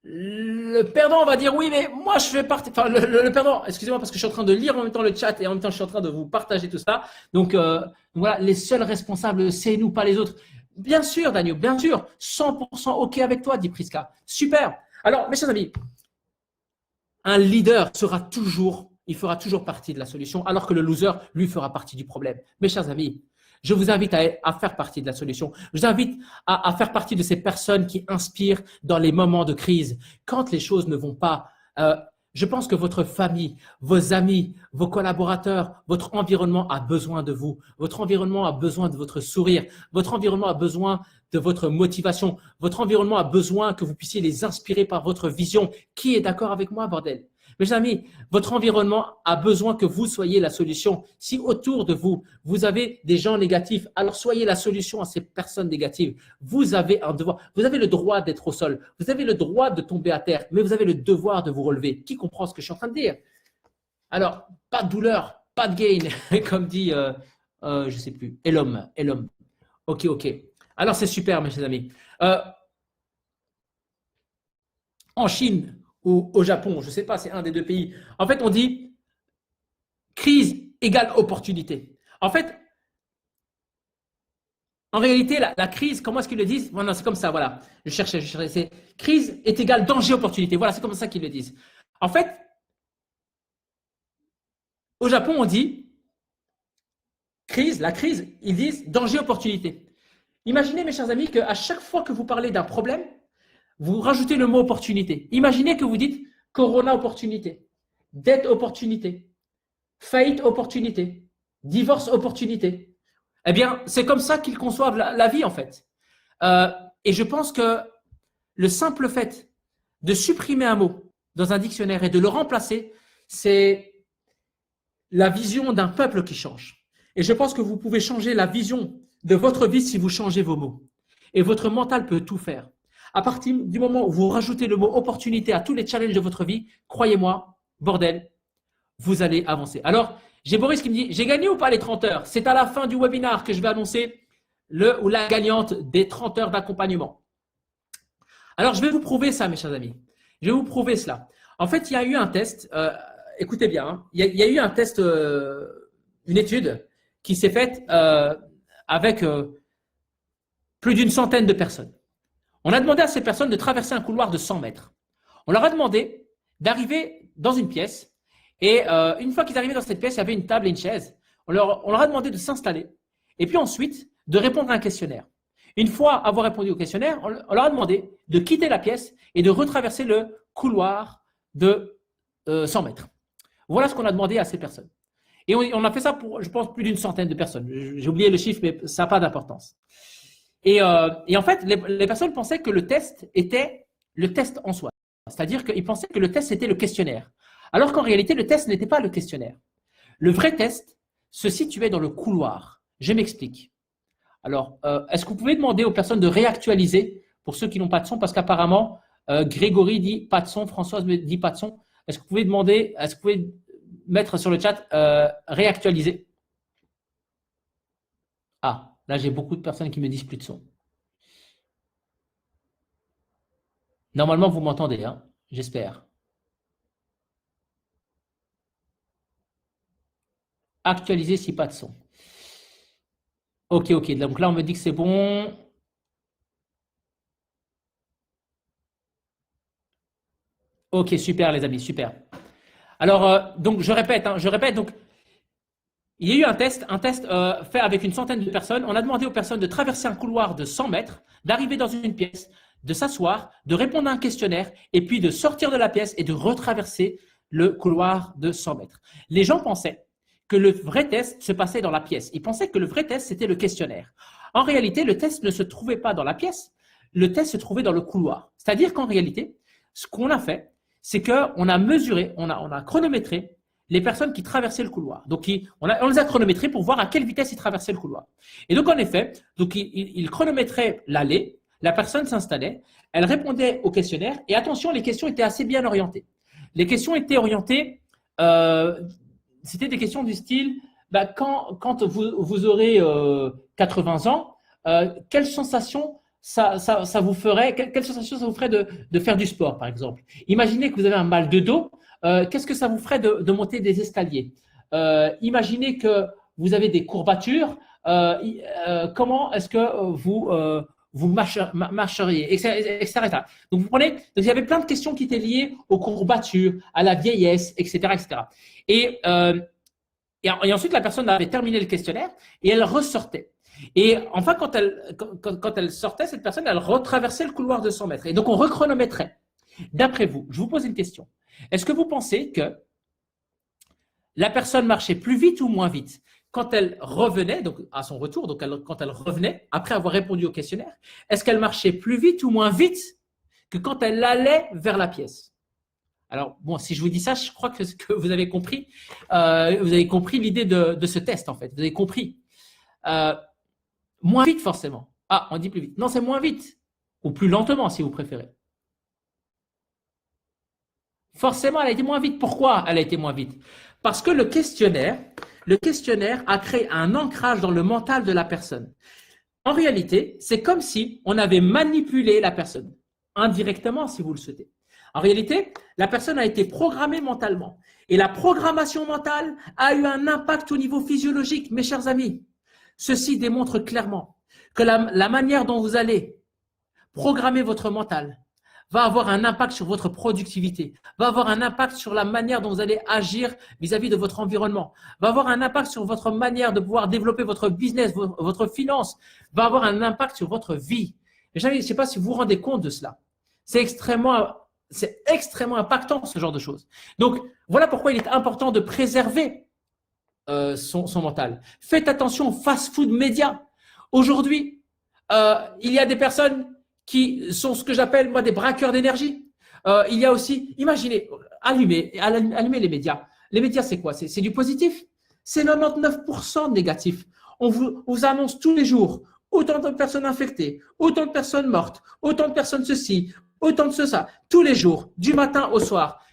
le perdant va dire oui, mais moi je fais partie. Enfin, le perdant, excusez-moi parce que je suis en train de lire en même temps le chat et en même temps je suis en train de vous partager tout ça. Donc voilà, les seuls responsables, c'est nous, pas les autres. Bien sûr, Daniel, bien sûr, 100% OK avec toi, dit Priska. Super. Alors, mes chers amis, un leader il fera toujours partie de la solution, alors que le loser, lui, fera partie du problème. Mes chers amis, je vous invite à faire partie de la solution. Je vous invite à faire partie de ces personnes qui inspirent dans les moments de crise. Quand les choses ne vont pas, je pense que votre famille, vos amis, vos collaborateurs, votre environnement a besoin de vous. Votre environnement a besoin de votre sourire. Votre environnement a besoin de votre motivation. Votre environnement a besoin que vous puissiez les inspirer par votre vision. Qui est d'accord avec moi, bordel? Mes amis, votre environnement a besoin que vous soyez la solution. Si autour de vous, vous avez des gens négatifs, alors soyez la solution à ces personnes négatives. Vous avez un devoir. Vous avez le droit d'être au sol. Vous avez le droit de tomber à terre, mais vous avez le devoir de vous relever. Qui comprend ce que je suis en train de dire? Alors, pas de douleur, pas de gain, comme dit, je ne sais plus, Elom. Ok. Alors, c'est super, mes chers amis. En Chine, ou au Japon, je ne sais pas, c'est un des deux pays. En fait, on dit crise égale opportunité. En fait, en réalité, la crise, comment est-ce qu'ils le disent? Non, c'est comme ça, voilà. Je cherchais. C'est crise est égale danger-opportunité. Voilà, c'est comme ça qu'ils le disent. En fait, au Japon, on dit la crise, ils disent danger-opportunité. Imaginez, mes chers amis, qu'à chaque fois que vous parlez d'un problème, vous rajoutez le mot opportunité. Imaginez que vous dites corona opportunité, dette opportunité, faillite opportunité, divorce opportunité. Eh bien, c'est comme ça qu'ils conçoivent la vie en fait. Et je pense que le simple fait de supprimer un mot dans un dictionnaire et de le remplacer, c'est la vision d'un peuple qui change. Et je pense que vous pouvez changer la vision de votre vie si vous changez vos mots. Et votre mental peut tout faire. À partir du moment où vous rajoutez le mot opportunité à tous les challenges de votre vie, croyez-moi, bordel, vous allez avancer. Alors, j'ai Boris qui me dit, j'ai gagné ou pas les 30 heures? C'est à la fin du webinaire que je vais annoncer le ou la gagnante des 30 heures d'accompagnement. Alors, je vais vous prouver ça, mes chers amis. Je vais vous prouver cela. En fait, il y a eu un test, écoutez bien, hein, il y a eu un test, une étude qui s'est faite avec plus d'une centaine de personnes. On a demandé à ces personnes de traverser un couloir de 100 mètres. On leur a demandé d'arriver dans une pièce et une fois qu'ils arrivaient dans cette pièce, il y avait une table et une chaise. On leur a demandé de s'installer et puis ensuite de répondre à un questionnaire. Une fois avoir répondu au questionnaire, on leur a demandé de quitter la pièce et de retraverser le couloir de 100 mètres. Voilà ce qu'on a demandé à ces personnes. Et on a fait ça pour, je pense, plus d'une centaine de personnes. J'ai oublié le chiffre, mais ça n'a pas d'importance. Et en fait, les personnes pensaient que le test était le test en soi. C'est-à-dire qu'ils pensaient que le test, c'était le questionnaire. Alors qu'en réalité, le test n'était pas le questionnaire. Le vrai test se situait dans le couloir. Je m'explique. Alors, est-ce que vous pouvez demander aux personnes de réactualiser pour ceux qui n'ont pas de son? Parce qu'apparemment, Grégory dit pas de son, Françoise me dit pas de son. Est-ce que vous pouvez demander, est-ce que vous pouvez mettre sur le chat réactualiser? Ah. Là, j'ai beaucoup de personnes qui me disent plus de son. Normalement, vous m'entendez, hein, j'espère. Actualiser si pas de son. Ok. Donc là, on me dit que c'est bon. Ok, super les amis, super. Alors, donc je répète, donc il y a eu un test fait avec une centaine de personnes. On a demandé aux personnes de traverser un couloir de 100 mètres, d'arriver dans une pièce, de s'asseoir, de répondre à un questionnaire et puis de sortir de la pièce et de retraverser le couloir de 100 mètres. Les gens pensaient que le vrai test se passait dans la pièce. Ils pensaient que le vrai test, c'était le questionnaire. En réalité, le test ne se trouvait pas dans la pièce, le test se trouvait dans le couloir. C'est-à-dire qu'en réalité, ce qu'on a fait, c'est qu'on a mesuré, on a chronométré les personnes qui traversaient le couloir. Donc, on les a chronométrés pour voir à quelle vitesse ils traversaient le couloir. Et donc, en effet, il chronométrait l'allée, la personne s'installait, elle répondait au questionnaire et attention, les questions étaient assez bien orientées. Les questions étaient orientées, c'était des questions du style, quand vous aurez 80 ans, quelle sensation ça vous ferait, quelle sensation ça vous ferait de faire du sport, par exemple. Imaginez que vous avez un mal de dos, qu'est-ce que ça vous ferait de monter des escaliers? Imaginez que vous avez des courbatures, comment est-ce que vous marcheriez, etc. Donc, vous prenez, donc, il y avait plein de questions qui étaient liées aux courbatures, à la vieillesse, etc., etc. Et ensuite, la personne avait terminé le questionnaire et elle ressortait. Et enfin, quand elle sortait, cette personne, elle retraversait le couloir de 100 mètres. Et donc, on rechronométrait. D'après vous, je vous pose une question. Est-ce que vous pensez que la personne marchait plus vite ou moins vite quand elle revenait, donc à son retour, donc quand elle revenait, après avoir répondu au questionnaire, est-ce qu'elle marchait plus vite ou moins vite que quand elle allait vers la pièce? Alors, bon, si je vous dis ça, je crois que vous avez compris l'idée de ce test, en fait. Vous avez compris. Moins vite, forcément. Ah, on dit plus vite. Non, c'est moins vite. Ou plus lentement, si vous préférez. Forcément, elle a été moins vite. Pourquoi elle a été moins vite? Parce que le questionnaire a créé un ancrage dans le mental de la personne. En réalité, c'est comme si on avait manipulé la personne, indirectement si vous le souhaitez. En réalité, la personne a été programmée mentalement. Et la programmation mentale a eu un impact au niveau physiologique, mes chers amis. Ceci démontre clairement que la manière dont vous allez programmer votre mental va avoir un impact sur votre productivité, va avoir un impact sur la manière dont vous allez agir vis-à-vis de votre environnement, va avoir un impact sur votre manière de pouvoir développer votre business, votre finance, va avoir un impact sur votre vie. Et je ne sais pas si vous vous rendez compte de cela. C'est extrêmement impactant, ce genre de choses. Donc, voilà pourquoi il est important de préserver son mental. Faites attention aux fast-food médias. Aujourd'hui, il y a des personnes qui sont ce que j'appelle moi des braqueurs d'énergie. Il y a aussi, imaginez, allumez les médias. Les médias, c'est quoi? C'est du positif. C'est 99% de négatif. On vous annonce tous les jours autant de personnes infectées, autant de personnes mortes, autant de personnes ceci, autant de ça, tous les jours, du matin au soir.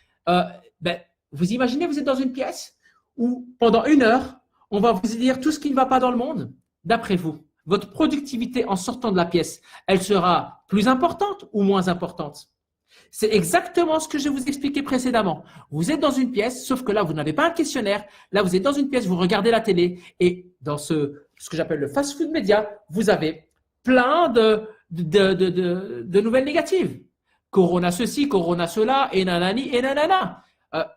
Vous imaginez, vous êtes dans une pièce où pendant 1 heure, on va vous dire tout ce qui ne va pas dans le monde. D'après vous, votre productivité en sortant de la pièce, elle sera plus importante ou moins importante? C'est exactement ce que je vous expliquais précédemment. Vous êtes dans une pièce, sauf que là, vous n'avez pas un questionnaire. Là, vous êtes dans une pièce, vous regardez la télé et dans ce que j'appelle le fast-food média, vous avez plein de nouvelles négatives. Corona ceci, corona cela, et nanani, et nanana.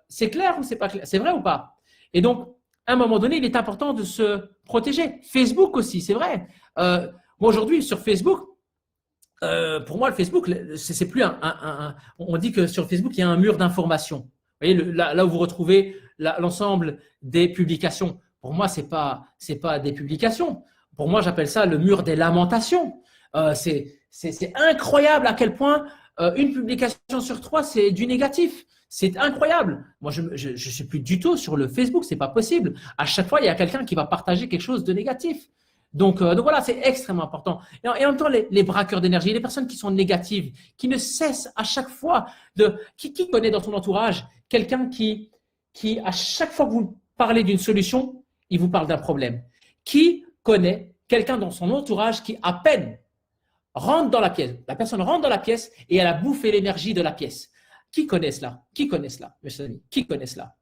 C'est clair ou c'est pas clair? C'est vrai ou pas? Et donc, à un moment donné, il est important de se protéger. Facebook aussi, c'est vrai. Moi, aujourd'hui, sur Facebook, pour moi, le Facebook, c'est plus on dit que sur Facebook, il y a un mur d'information. Vous voyez, là où vous retrouvez l'ensemble des publications. Pour moi, c'est pas des publications. Pour moi, j'appelle ça le mur des lamentations. C'est incroyable à quel point une publication sur 3, c'est du négatif. C'est incroyable. Moi, je ne suis plus du tout sur le Facebook, c'est pas possible. À chaque fois, il y a quelqu'un qui va partager quelque chose de négatif. Donc voilà, c'est extrêmement important. Et en même temps, les braqueurs d'énergie, les personnes qui sont négatives, qui ne cessent à chaque fois qui connaît dans son entourage quelqu'un qui à chaque fois que vous parlez d'une solution, il vous parle d'un problème. Qui connaît quelqu'un dans son entourage qui à peine rentre dans la pièce, la personne rentre dans la pièce et elle a bouffé l'énergie de la pièce. Qui connaît cela? Qui connaît cela, mes amis? Qui connaît cela?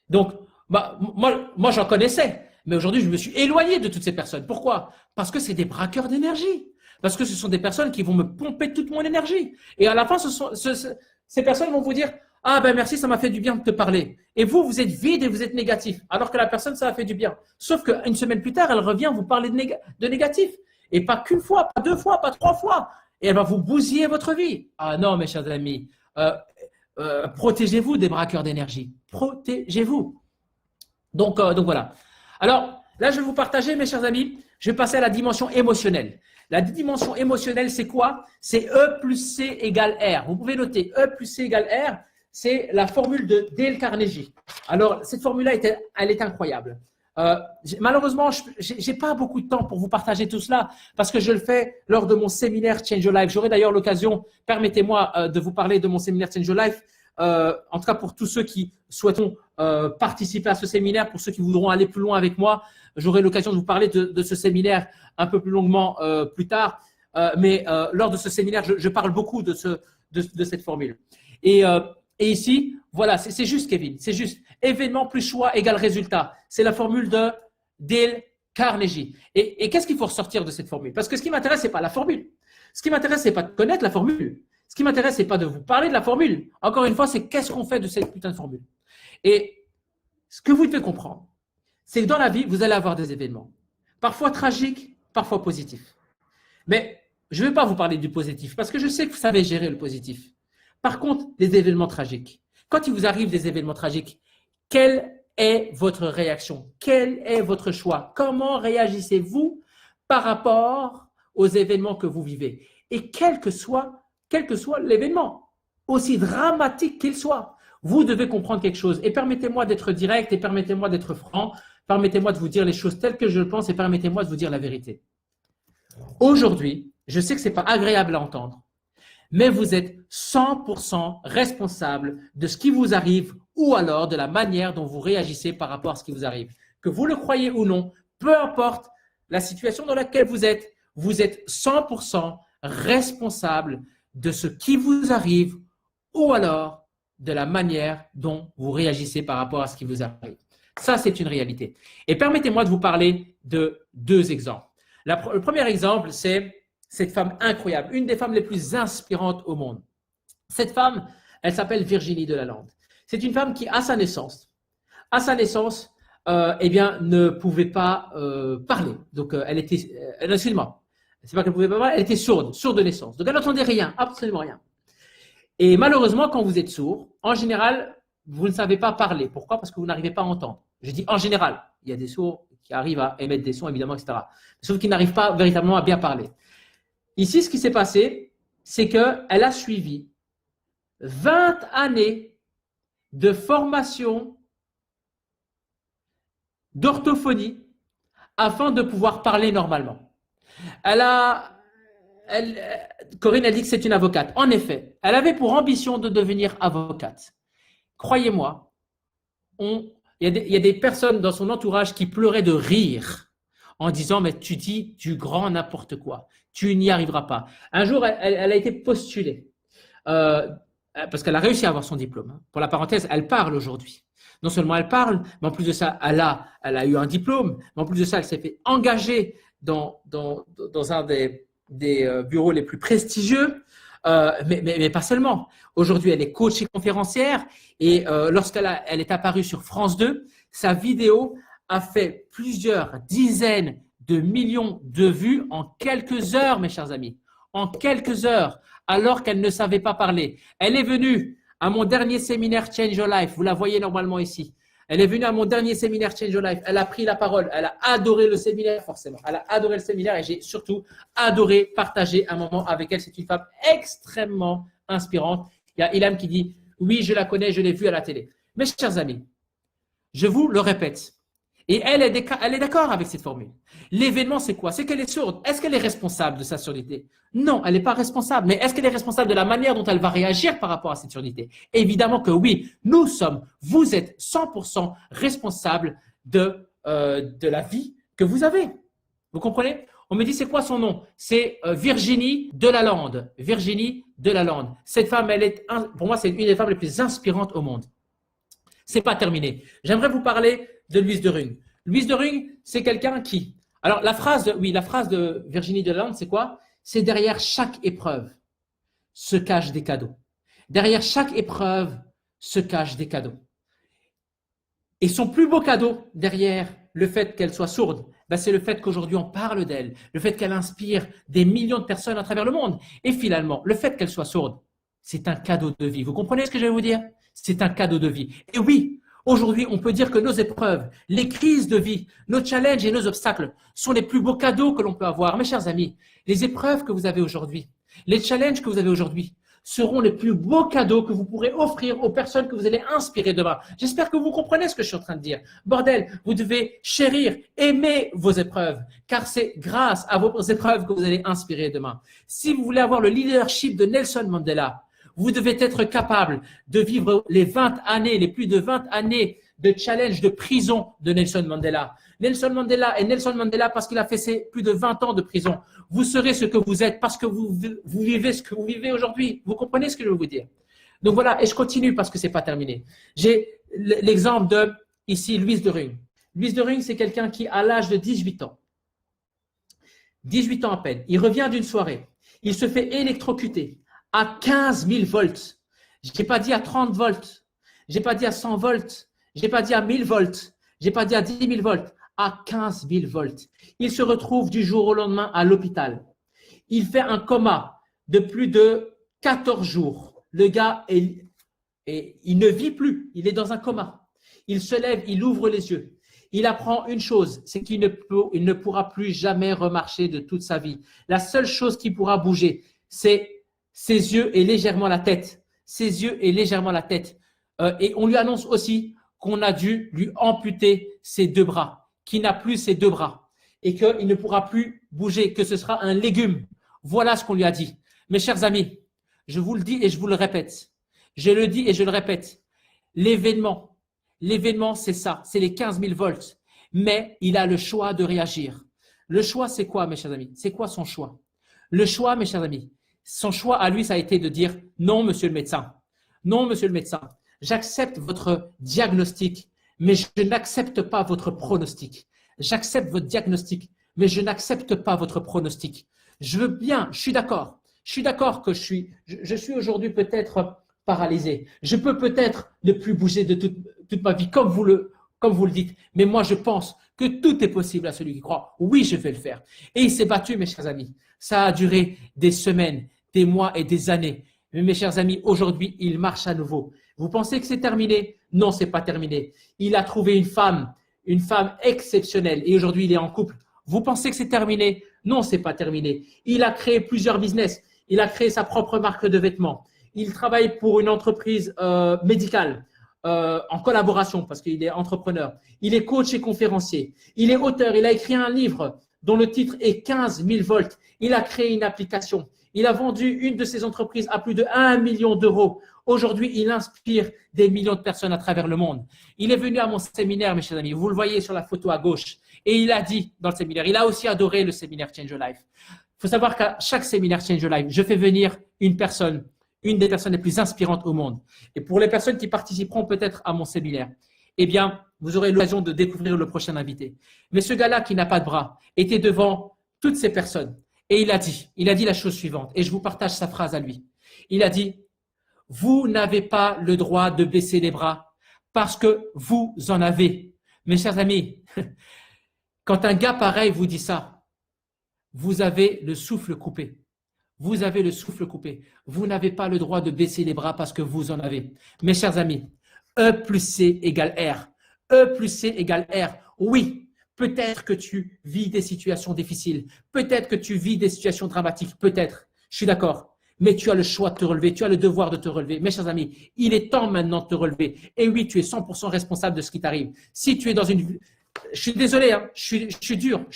Donc, moi, j'en connaissais. Mais aujourd'hui, je me suis éloigné de toutes ces personnes. Pourquoi? Parce que c'est des braqueurs d'énergie. Parce que ce sont des personnes qui vont me pomper toute mon énergie. Et à la fin, ces personnes vont vous dire « Ah ben merci, ça m'a fait du bien de te parler. » Et vous êtes vide et vous êtes négatif. Alors que la personne, ça a fait du bien. Sauf qu'une semaine plus tard, elle revient vous parler de négatif. Et pas qu'une fois, pas 2 fois, pas 3 fois. Et elle va vous bousiller votre vie. Ah non, mes chers amis. Protégez-vous des braqueurs d'énergie. Protégez-vous. Donc voilà. Alors, là, je vais vous partager, mes chers amis, je vais passer à la dimension émotionnelle. La dimension émotionnelle, c'est quoi? C'est E plus C égale R. Vous pouvez noter E plus C égale R. c'est la formule de Dale Carnegie. Alors, cette formule-là, elle est incroyable. Malheureusement, je n'ai pas beaucoup de temps pour vous partager tout cela parce que je le fais lors de mon séminaire Change Your Life. J'aurai d'ailleurs l'occasion, permettez-moi de vous parler de mon séminaire Change Your Life. En tout cas, pour tous ceux qui souhaiteront participer à ce séminaire, pour ceux qui voudront aller plus loin avec moi, j'aurai l'occasion de vous parler de ce séminaire un peu plus longuement plus tard. Mais lors de ce séminaire, je parle beaucoup de cette formule. Et ici, voilà, c'est juste, Kevin, c'est juste. Événement plus choix égale résultat. C'est la formule de Dale Carnegie. Et qu'est-ce qu'il faut ressortir de cette formule? Parce que ce qui m'intéresse, ce n'est pas la formule. Ce qui m'intéresse, ce n'est pas de connaître la formule. Ce qui m'intéresse, ce n'est pas de vous parler de la formule. Encore une fois, c'est qu'est-ce qu'on fait de cette putain de formule. Et ce que vous devez comprendre, c'est que dans la vie, vous allez avoir des événements. Parfois tragiques, parfois positifs. Mais je ne vais pas vous parler du positif parce que je sais que vous savez gérer le positif. Par contre, les événements tragiques. Quand il vous arrive des événements tragiques, quelle est votre réaction? Quel est votre choix? Comment réagissez-vous par rapport aux événements que vous vivez? Et quel que soit l'événement, aussi dramatique qu'il soit, vous devez comprendre quelque chose. Et permettez-moi d'être direct et permettez-moi d'être franc. Permettez-moi de vous dire les choses telles que je le pense et permettez-moi de vous dire la vérité. Aujourd'hui, je sais que ce n'est pas agréable à entendre, mais vous êtes 100% responsable de ce qui vous arrive ou alors de la manière dont vous réagissez par rapport à ce qui vous arrive. Que vous le croyez ou non, peu importe la situation dans laquelle vous êtes 100% responsable de ce qui vous arrive ou alors de la manière dont vous réagissez par rapport à ce qui vous arrive. Ça, c'est une réalité. Et permettez-moi de vous parler de 2 exemples. Le premier exemple, c'est cette femme incroyable, une des femmes les plus inspirantes au monde. Cette femme, elle s'appelle Virginie Delalande. C'est une femme qui, à sa naissance, ne pouvait pas parler. Donc, excusez-moi, c'est pas qu'elle ne pouvait pas parler, elle était sourde de naissance. Donc, elle n'entendait rien, absolument rien. Et malheureusement, quand vous êtes sourd, en général, vous ne savez pas parler. Pourquoi? Parce que vous n'arrivez pas à entendre. Je dis en général, il y a des sourds qui arrivent à émettre des sons, évidemment, etc. Sauf qu'ils n'arrivent pas véritablement à bien parler. Ici, ce qui s'est passé, c'est qu'elle a suivi 20 années de formation d'orthophonie afin de pouvoir parler normalement. Corinne a dit que c'est une avocate. En effet, elle avait pour ambition de devenir avocate. Croyez-moi, il y a des personnes dans son entourage qui pleuraient de rire en disant « mais tu dis du grand n'importe quoi, tu n'y arriveras pas ». Un jour, elle a été postulée parce qu'elle a réussi à avoir son diplôme. Pour la parenthèse, elle parle aujourd'hui. Non seulement elle parle, mais en plus de ça, elle a eu un diplôme, mais en plus de ça, elle s'est fait engager dans un des bureaux les plus prestigieux, mais pas seulement. Aujourd'hui, elle est coach et conférencière et lorsqu'elle est apparue sur France 2, sa vidéo a fait plusieurs dizaines de millions de vues en quelques heures, mes chers amis. En quelques heures, alors qu'elle ne savait pas parler. Elle est venue à mon dernier séminaire Change Your Life. Vous la voyez normalement ici. Elle est venue à mon dernier séminaire Change Your Life. Elle a pris la parole. Elle a adoré le séminaire, forcément. Elle a adoré le séminaire et j'ai surtout adoré partager un moment avec elle. C'est une femme extrêmement inspirante. Il y a Ilham qui dit « Oui, je la connais, je l'ai vue à la télé ». Mes chers amis, je vous le répète. Et elle est d'accord avec cette formule. L'événement, c'est quoi? C'est qu'elle est sourde. Est-ce qu'elle est responsable de sa surdité? Non, elle n'est pas responsable. Mais est-ce qu'elle est responsable de la manière dont elle va réagir par rapport à cette surdité? Évidemment que oui. Vous êtes 100% responsable de la vie que vous avez. Vous comprenez? On me dit, c'est quoi son nom? C'est Virginie Delalande. Virginie Delalande. Cette femme, pour moi, c'est une des femmes les plus inspirantes au monde. C'est pas terminé. J'aimerais vous parler de Louise de Runge. Louise de Runge, c'est quelqu'un qui… Alors, la phrase de Virginie Delalande, c'est quoi? C'est derrière chaque épreuve se cachent des cadeaux. Derrière chaque épreuve se cachent des cadeaux. Et son plus beau cadeau derrière le fait qu'elle soit sourde, c'est le fait qu'aujourd'hui on parle d'elle, le fait qu'elle inspire des millions de personnes à travers le monde. Et finalement, le fait qu'elle soit sourde, c'est un cadeau de vie. Vous comprenez ce que je vais vous dire? C'est un cadeau de vie. Et oui, aujourd'hui, on peut dire que nos épreuves, les crises de vie, nos challenges et nos obstacles sont les plus beaux cadeaux que l'on peut avoir. Mes chers amis, les épreuves que vous avez aujourd'hui, les challenges que vous avez aujourd'hui seront les plus beaux cadeaux que vous pourrez offrir aux personnes que vous allez inspirer demain. J'espère que vous comprenez ce que je suis en train de dire. Bordel, vous devez chérir, aimer vos épreuves, car c'est grâce à vos épreuves que vous allez inspirer demain. Si vous voulez avoir le leadership de Nelson Mandela, vous devez être capable de vivre les 20 années, les plus de 20 années de challenge, de prison de Nelson Mandela. Nelson Mandela est Nelson Mandela parce qu'il a fait ses plus de 20 ans de prison. Vous serez ce que vous êtes parce que vous vivez ce que vous vivez aujourd'hui. Vous comprenez ce que je veux vous dire? Donc voilà, et je continue parce que c'est pas terminé. J'ai l'exemple de, ici, Louise de Runge. Louise de Runge, c'est quelqu'un qui, à l'âge de 18 ans à peine, il revient d'une soirée, il se fait électrocuter à 15 000 volts. Je n'ai pas dit à 30 volts, je n'ai pas dit à 100 volts, je n'ai pas dit à 1000 volts, je n'ai pas dit à 10 000 volts, à 15 000 volts. Il se retrouve du jour au lendemain à l'hôpital. Il fait un coma de plus de 14 jours. Le gars, il ne vit plus, il est dans un coma. Il se lève, il ouvre les yeux. Il apprend une chose, c'est qu'il ne pourra plus jamais remarcher de toute sa vie. La seule chose qui pourra bouger, c'est ses yeux et légèrement la tête. Ses yeux et légèrement la tête. Et on lui annonce aussi qu'on a dû lui amputer ses 2 bras, qu'il n'a plus ses 2 bras et qu'il ne pourra plus bouger, que ce sera un légume. Voilà ce qu'on lui a dit. Mes chers amis, je vous le dis et je vous le répète. Je le dis et je le répète. L'événement, c'est ça, c'est les 15 000 volts. Mais il a le choix de réagir. Le choix, c'est quoi, mes chers amis? C'est quoi son choix? Le choix, mes chers amis, son choix à lui, ça a été de dire non, monsieur le médecin. Non, monsieur le médecin. J'accepte votre diagnostic, mais je n'accepte pas votre pronostic. J'accepte votre diagnostic, mais je n'accepte pas votre pronostic. Je veux bien, je suis d'accord. Je suis d'accord que je suis aujourd'hui peut-être paralysé. Je peux peut-être ne plus bouger de toute ma vie, comme vous le dites. Mais moi, je pense que tout est possible à celui qui croit. Oui, je vais le faire. Et il s'est battu, mes chers amis. Ça a duré des semaines, des mois et des années. Mais mes chers amis, aujourd'hui, il marche à nouveau. Vous pensez que c'est terminé? Non, c'est pas terminé. Il a trouvé une femme exceptionnelle et aujourd'hui, il est en couple. Vous pensez que c'est terminé? Non, c'est pas terminé. Il a créé plusieurs business. Il a créé sa propre marque de vêtements. Il travaille pour une entreprise médicale en collaboration parce qu'il est entrepreneur. Il est coach et conférencier. Il est auteur. Il a écrit un livre dont le titre est 15 000 volts. Il a créé une application. Il a vendu une de ses entreprises à plus de 1 million d'euros. Aujourd'hui, il inspire des millions de personnes à travers le monde. Il est venu à mon séminaire, mes chers amis. Vous le voyez sur la photo à gauche. Et il a dit dans le séminaire, il a aussi adoré le séminaire Change Your Life. Il faut savoir qu'à chaque séminaire Change Your Life, je fais venir une des personnes les plus inspirantes au monde. Et pour les personnes qui participeront peut-être à mon séminaire, eh bien, vous aurez l'occasion de découvrir le prochain invité. Mais ce gars-là qui n'a pas de bras était devant toutes ces personnes. Et il a dit la chose suivante, et je vous partage sa phrase à lui. Il a dit, vous n'avez pas le droit de baisser les bras parce que vous en avez. Mes chers amis, quand un gars pareil vous dit ça, vous avez le souffle coupé. Vous avez le souffle coupé. Vous n'avez pas le droit de baisser les bras parce que vous en avez. Mes chers amis, E plus C égale R. E plus C égale R. Oui, peut-être que tu vis des situations difficiles. Peut-être que tu vis des situations dramatiques. Peut-être. Je suis d'accord. Mais tu as le choix de te relever. Tu as le devoir de te relever. Mes chers amis, il est temps maintenant de te relever. Et oui, tu es 100% responsable de ce qui t'arrive. Si tu es dans une… Je suis désolé, hein, je suis dur.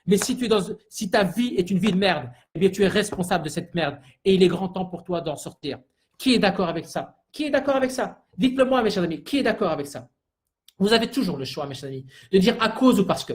Mais si ta vie est une vie de merde, eh bien, tu es responsable de cette merde. Et il est grand temps pour toi d'en sortir. Qui est d'accord avec ça? Qui est d'accord avec ça? Dites-le moi, mes chers amis. Qui est d'accord avec ça? Vous avez toujours le choix, mes chers amis, de dire à cause ou parce que.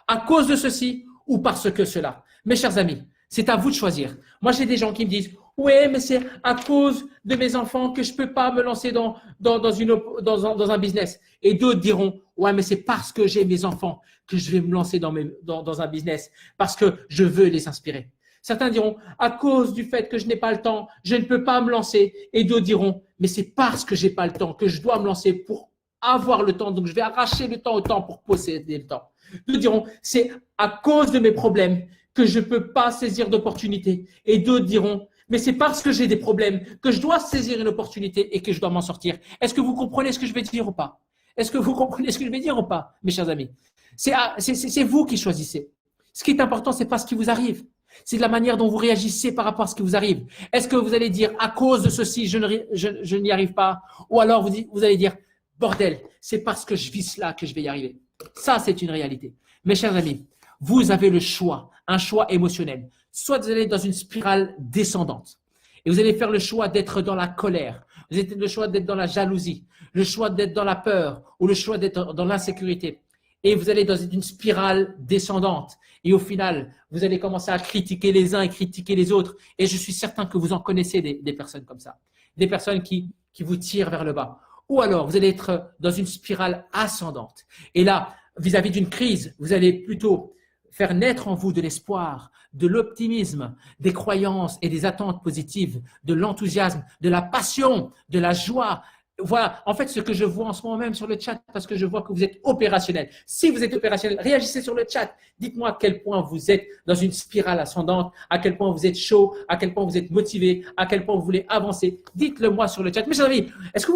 À cause de ceci ou parce que cela. Mes chers amis, c'est à vous de choisir. Moi, j'ai des gens qui me disent « Ouais, mais c'est à cause de mes enfants que je ne peux pas me lancer dans un business. » Et d'autres diront « Ouais, mais c'est parce que j'ai mes enfants que je vais me lancer dans un business, parce que je veux les inspirer. » Certains diront « À cause du fait que je n'ai pas le temps, je ne peux pas me lancer. » Et d'autres diront « Mais c'est parce que je n'ai pas le temps que je dois me lancer pour avoir le temps. Donc, je vais arracher le temps au temps pour posséder le temps. » D'autres diront « C'est à cause de mes problèmes que je ne peux pas saisir d'opportunités. » Et d'autres diront « Mais c'est parce que j'ai des problèmes que je dois saisir une opportunité et que je dois m'en sortir. » Est-ce que vous comprenez ce que je vais dire ou pas? Est-ce que vous comprenez ce que je vais dire ou pas, mes chers amis? C'est vous qui choisissez. Ce qui est important, ce n'est pas ce qui vous arrive. C'est de la manière dont vous réagissez par rapport à ce qui vous arrive. Est-ce que vous allez dire, à cause de ceci, je n'y arrive pas? Ou alors vous allez dire, bordel, c'est parce que je vis cela que je vais y arriver. Ça, c'est une réalité. Mes chers amis, vous avez le choix, un choix émotionnel. Soit vous allez dans une spirale descendante et vous allez faire le choix d'être dans la colère, vous avez le choix d'être dans la jalousie, le choix d'être dans la peur ou le choix d'être dans l'insécurité. Et vous allez dans une spirale descendante. Et au final, vous allez commencer à critiquer les uns et critiquer les autres. Et je suis certain que vous en connaissez des personnes comme ça. Des personnes qui vous tirent vers le bas. Ou alors, vous allez être dans une spirale ascendante. Et là, vis-à-vis d'une crise, vous allez plutôt faire naître en vous de l'espoir, de l'optimisme, des croyances et des attentes positives, de l'enthousiasme, de la passion, de la joie. Voilà, en fait, ce que je vois en ce moment même sur le chat, parce que je vois que vous êtes opérationnel. Si vous êtes opérationnel, réagissez sur le chat. Dites-moi à quel point vous êtes dans une spirale ascendante, à quel point vous êtes chaud, à quel point vous êtes motivé, à quel point vous voulez avancer. Dites-le moi sur le chat. Mes chers amis, est-ce que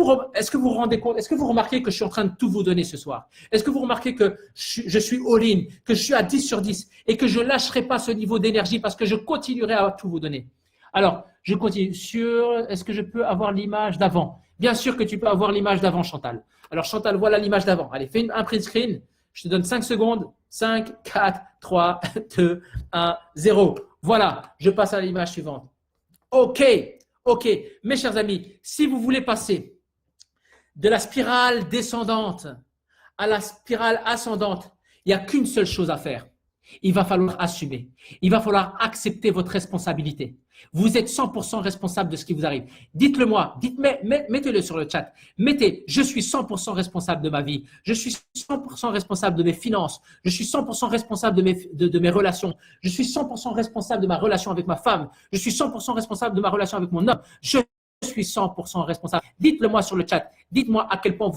vous vous rendez compte, est-ce que vous remarquez que je suis en train de tout vous donner ce soir? Est-ce que vous remarquez que je suis all-in, que je suis à 10 sur 10 et que je ne lâcherai pas ce niveau d'énergie parce que je continuerai à tout vous donner? Alors, je continue. Est-ce que je peux avoir l'image d'avant? Bien sûr que tu peux avoir l'image d'avant, Chantal. Alors, Chantal, voilà l'image d'avant. Allez, fais un print screen. Je te donne 5 secondes. 5, 4, 3, 2, 1, 0. Voilà, je passe à l'image suivante. OK. Mes chers amis, si vous voulez passer de la spirale descendante à la spirale ascendante, il n'y a qu'une seule chose à faire. Il va falloir assumer. Il va falloir accepter votre responsabilité. Vous êtes 100% responsable de ce qui vous arrive. Dites-le moi, mettez-le sur le chat. Mettez, je suis 100% responsable de ma vie. Je suis 100% responsable de mes finances. Je suis 100% responsable de mes relations. Je suis 100% responsable de ma relation avec ma femme. Je suis 100% responsable de ma relation avec mon homme. Je suis 100% responsable. Dites-le moi sur le chat. Dites-moi à quel point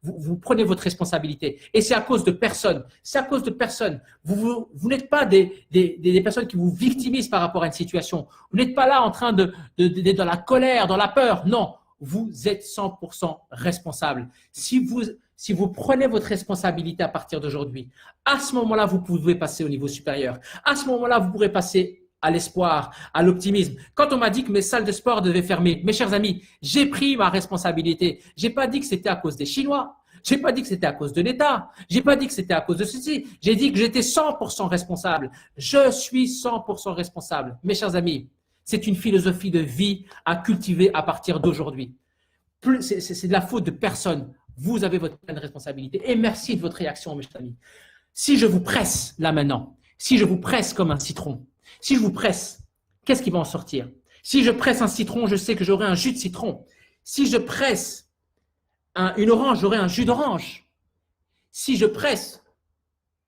vous prenez votre responsabilité. Et c'est à cause de personne. C'est à cause de personne. Vous n'êtes pas des personnes qui vous victimisent par rapport à une situation. Vous n'êtes pas là en train d'être dans la colère, dans la peur. Non, vous êtes 100% responsable. Si vous prenez votre responsabilité à partir d'aujourd'hui, à ce moment-là, vous pouvez passer au niveau supérieur. À ce moment-là, vous pourrez passer à l'espoir, à l'optimisme. Quand on m'a dit que mes salles de sport devaient fermer, mes chers amis, j'ai pris ma responsabilité. J'ai pas dit que c'était à cause des Chinois. J'ai pas dit que c'était à cause de l'État. J'ai pas dit que c'était à cause de ceci. J'ai dit que j'étais 100% responsable. Je suis 100% responsable. Mes chers amis, c'est une philosophie de vie à cultiver à partir d'aujourd'hui. C'est de la faute de personne. Vous avez votre pleine responsabilité. Et merci de votre réaction, mes chers amis. Si je vous presse là maintenant, si je vous presse comme un citron, si je vous presse, qu'est-ce qui va en sortir? Si je presse un citron, je sais que j'aurai un jus de citron. Si je presse une orange, j'aurai un jus d'orange. Si je presse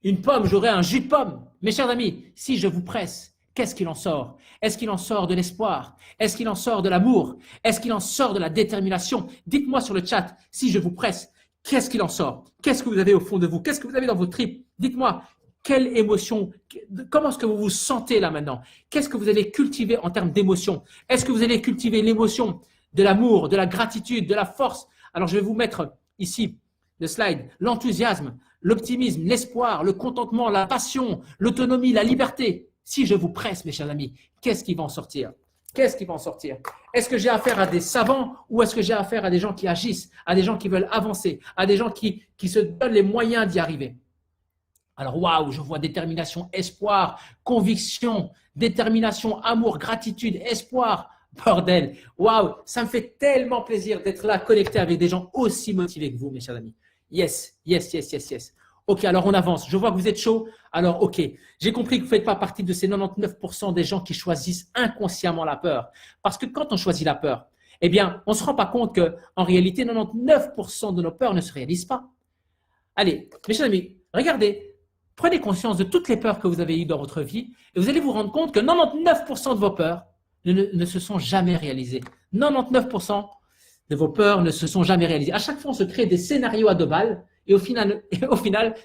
une pomme, j'aurai un jus de pomme. Mes chers amis, si je vous presse, qu'est-ce qu'il en sort? Est-ce qu'il en sort de l'espoir? Est-ce qu'il en sort de l'amour? Est-ce qu'il en sort de la détermination? Dites-moi sur le chat, si je vous presse, qu'est-ce qu'il en sort? Qu'est-ce que vous avez au fond de vous? Qu'est-ce que vous avez dans vos tripes? Dites-moi. Quelle émotion, comment est-ce que vous vous sentez là maintenant? Qu'est-ce que vous allez cultiver en termes d'émotion? Est-ce que vous allez cultiver l'émotion de l'amour, de la gratitude, de la force? Alors, je vais vous mettre ici le slide, l'enthousiasme, l'optimisme, l'espoir, le contentement, la passion, l'autonomie, la liberté. Si je vous presse, mes chers amis, qu'est-ce qui va en sortir? Qu'est-ce qui va en sortir? Est-ce que j'ai affaire à des savants ou est-ce que j'ai affaire à des gens qui agissent, à des gens qui veulent avancer, à des gens qui se donnent les moyens d'y arriver? Alors, waouh, je vois détermination, espoir, conviction, détermination, amour, gratitude, espoir. Bordel, waouh, ça me fait tellement plaisir d'être là, connecté avec des gens aussi motivés que vous, mes chers amis. Yes. Ok, alors on avance. Je vois que vous êtes chaud. Alors, ok, j'ai compris que vous ne faites pas partie de ces 99% des gens qui choisissent inconsciemment la peur. Parce que quand on choisit la peur, eh bien, on ne se rend pas compte qu'en réalité, 99% de nos peurs ne se réalisent pas. Allez, mes chers amis, regardez. Prenez conscience de toutes les peurs que vous avez eues dans votre vie et vous allez vous rendre compte que 99% de vos peurs ne se sont jamais réalisées. 99% de vos peurs ne se sont jamais réalisées. À chaque fois, on se crée des scénarios à 2 balles et au final,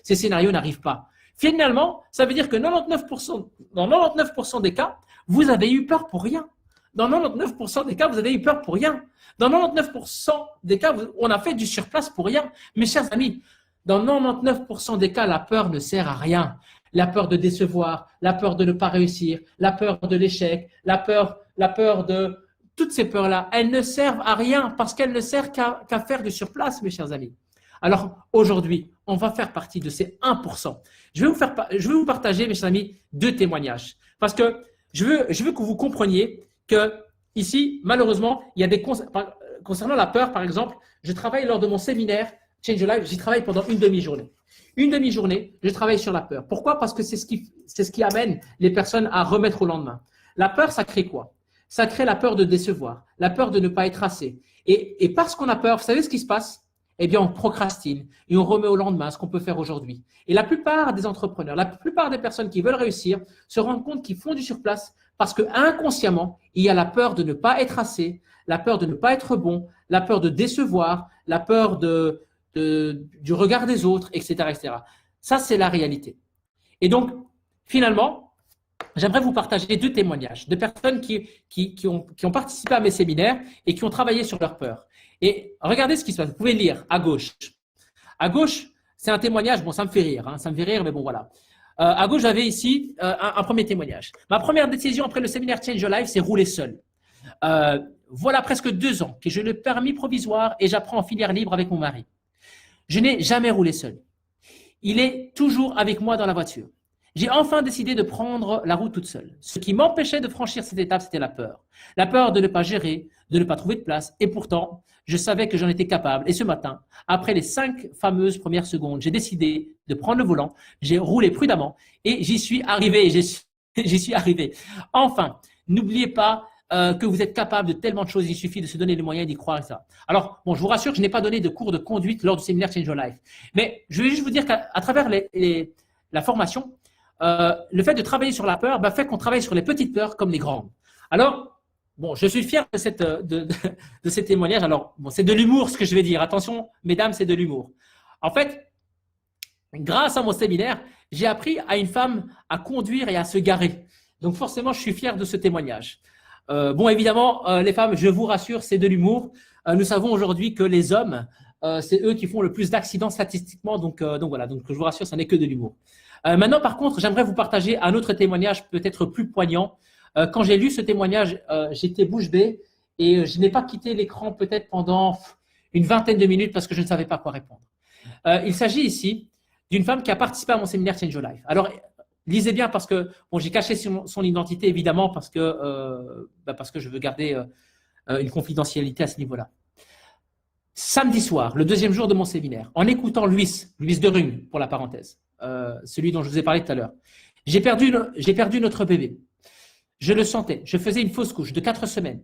ces scénarios n'arrivent pas. Finalement, ça veut dire que dans 99% des cas, vous avez eu peur pour rien. Dans 99% des cas, vous avez eu peur pour rien. Dans 99% des cas, on a fait du surplace pour rien. Mes chers amis, dans 99% des cas, la peur ne sert à rien. la peur de décevoir, la peur de ne pas réussir, la peur de l'échec, la peur de… Toutes ces peurs-là, elles ne servent à rien parce qu'elles ne servent qu'à faire du surplace, mes chers amis. Alors, aujourd'hui, on va faire partie de ces 1%. Je vais vous partager, mes chers amis, 2 témoignages. Parce que je veux que vous compreniez que ici, malheureusement, il y a des… Concernant la peur, par exemple, je travaille lors de mon séminaire Change Your Life, j'y travaille pendant une demi-journée. Une demi-journée, je travaille sur la peur. Pourquoi? Parce que c'est ce qui amène les personnes à remettre au lendemain. La peur, ça crée quoi? Ça crée la peur de décevoir, la peur de ne pas être assez. Et parce qu'on a peur, vous savez ce qui se passe? Eh bien, on procrastine et on remet au lendemain ce qu'on peut faire aujourd'hui. Et la plupart des entrepreneurs, la plupart des personnes qui veulent réussir se rendent compte qu'ils font du surplace parce que inconsciemment, il y a la peur de ne pas être assez, la peur de ne pas être bon, la peur de décevoir, la peur du regard des autres, etc., etc. Ça, c'est la réalité. Et donc, finalement, j'aimerais vous partager 2 témoignages de personnes qui ont participé à mes séminaires et qui ont travaillé sur leur peur. Et regardez ce qui se passe. Vous pouvez lire à gauche. À gauche, c'est un témoignage. Bon, ça me fait rire. Ça me fait rire, mais bon, voilà. À gauche, j'avais ici un premier témoignage. Ma première décision après le séminaire Change Your Life, c'est rouler seul. Voilà presque 2 ans que j'ai le permis provisoire et j'apprends en filière libre avec mon mari. Je n'ai jamais roulé seul. Il est toujours avec moi dans la voiture. J'ai enfin décidé de prendre la route toute seule. Ce qui m'empêchait de franchir cette étape, c'était la peur. La peur de ne pas gérer, de ne pas trouver de place. Et pourtant, je savais que j'en étais capable. Et ce matin, après les 5 fameuses premières secondes, j'ai décidé de prendre le volant. J'ai roulé prudemment et j'y suis arrivé. J'y suis arrivé. Enfin, n'oubliez pas que vous êtes capable de tellement de choses. Il suffit de se donner les moyens d'y croire et ça. Alors, bon, je vous rassure que je n'ai pas donné de cours de conduite lors du séminaire Change Your Life. Mais je vais juste vous dire qu'à travers la formation, le fait de travailler sur la peur fait qu'on travaille sur les petites peurs comme les grandes. Alors, bon, je suis fier de ces témoignages. Alors, bon, c'est de l'humour ce que je vais dire. Attention, mesdames, c'est de l'humour. En fait, grâce à mon séminaire, j'ai appris à une femme à conduire et à se garer. Donc, forcément, je suis fier de ce témoignage. Bon, évidemment, les femmes, je vous rassure, c'est de l'humour. Nous savons aujourd'hui que les hommes, c'est eux qui font le plus d'accidents statistiquement. Donc voilà, donc je vous rassure, ça n'est que de l'humour. Maintenant, par contre, j'aimerais vous partager un autre témoignage peut-être plus poignant. Quand j'ai lu ce témoignage, j'étais bouche bée et je n'ai pas quitté l'écran peut-être pendant une vingtaine de minutes parce que je ne savais pas quoi répondre. Il s'agit ici d'une femme qui a participé à mon séminaire Change Your Life. Alors, lisez bien parce que bon, j'ai caché son identité évidemment parce que je veux garder une confidentialité à ce niveau-là. Samedi soir, le 2e jour de mon séminaire, en écoutant Luis de Rung, pour la parenthèse, celui dont je vous ai parlé tout à l'heure, j'ai perdu notre bébé. Je le sentais. Je faisais une fausse couche de 4 semaines.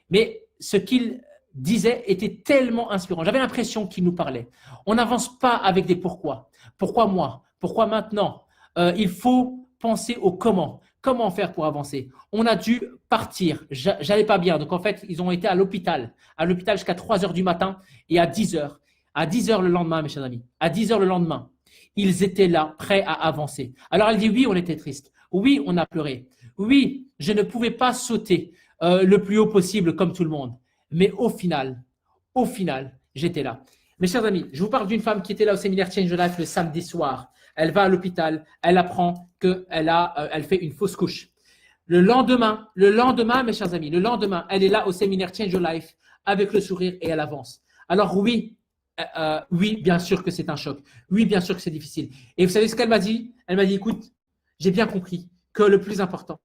Mais ce qu'il disait était tellement inspirant. J'avais l'impression qu'il nous parlait. On n'avance pas avec des pourquoi. Pourquoi moi? Pourquoi maintenant? Il faut penser au comment. Comment faire pour avancer? On a dû partir. J'allais pas bien. Donc, en fait, ils ont été à l'hôpital jusqu'à 3 heures du matin et à 10 heures. À 10 heures le lendemain, mes chers amis. À 10 heures le lendemain, ils étaient là, prêts à avancer. Alors, elle dit oui, on était triste. Oui, on a pleuré. Oui, je ne pouvais pas sauter le plus haut possible comme tout le monde. Mais au final, j'étais là. Mes chers amis, je vous parle d'une femme qui était là au séminaire Change Your Life le samedi soir. Elle va à l'hôpital, elle apprend qu'elle fait une fausse couche. Le lendemain, mes chers amis, elle est là au séminaire Change Your Life avec le sourire et elle avance. Alors oui, bien sûr que c'est un choc. Oui, bien sûr que c'est difficile. Et vous savez ce qu'elle m'a dit? Elle m'a dit, écoute, j'ai bien compris que le plus important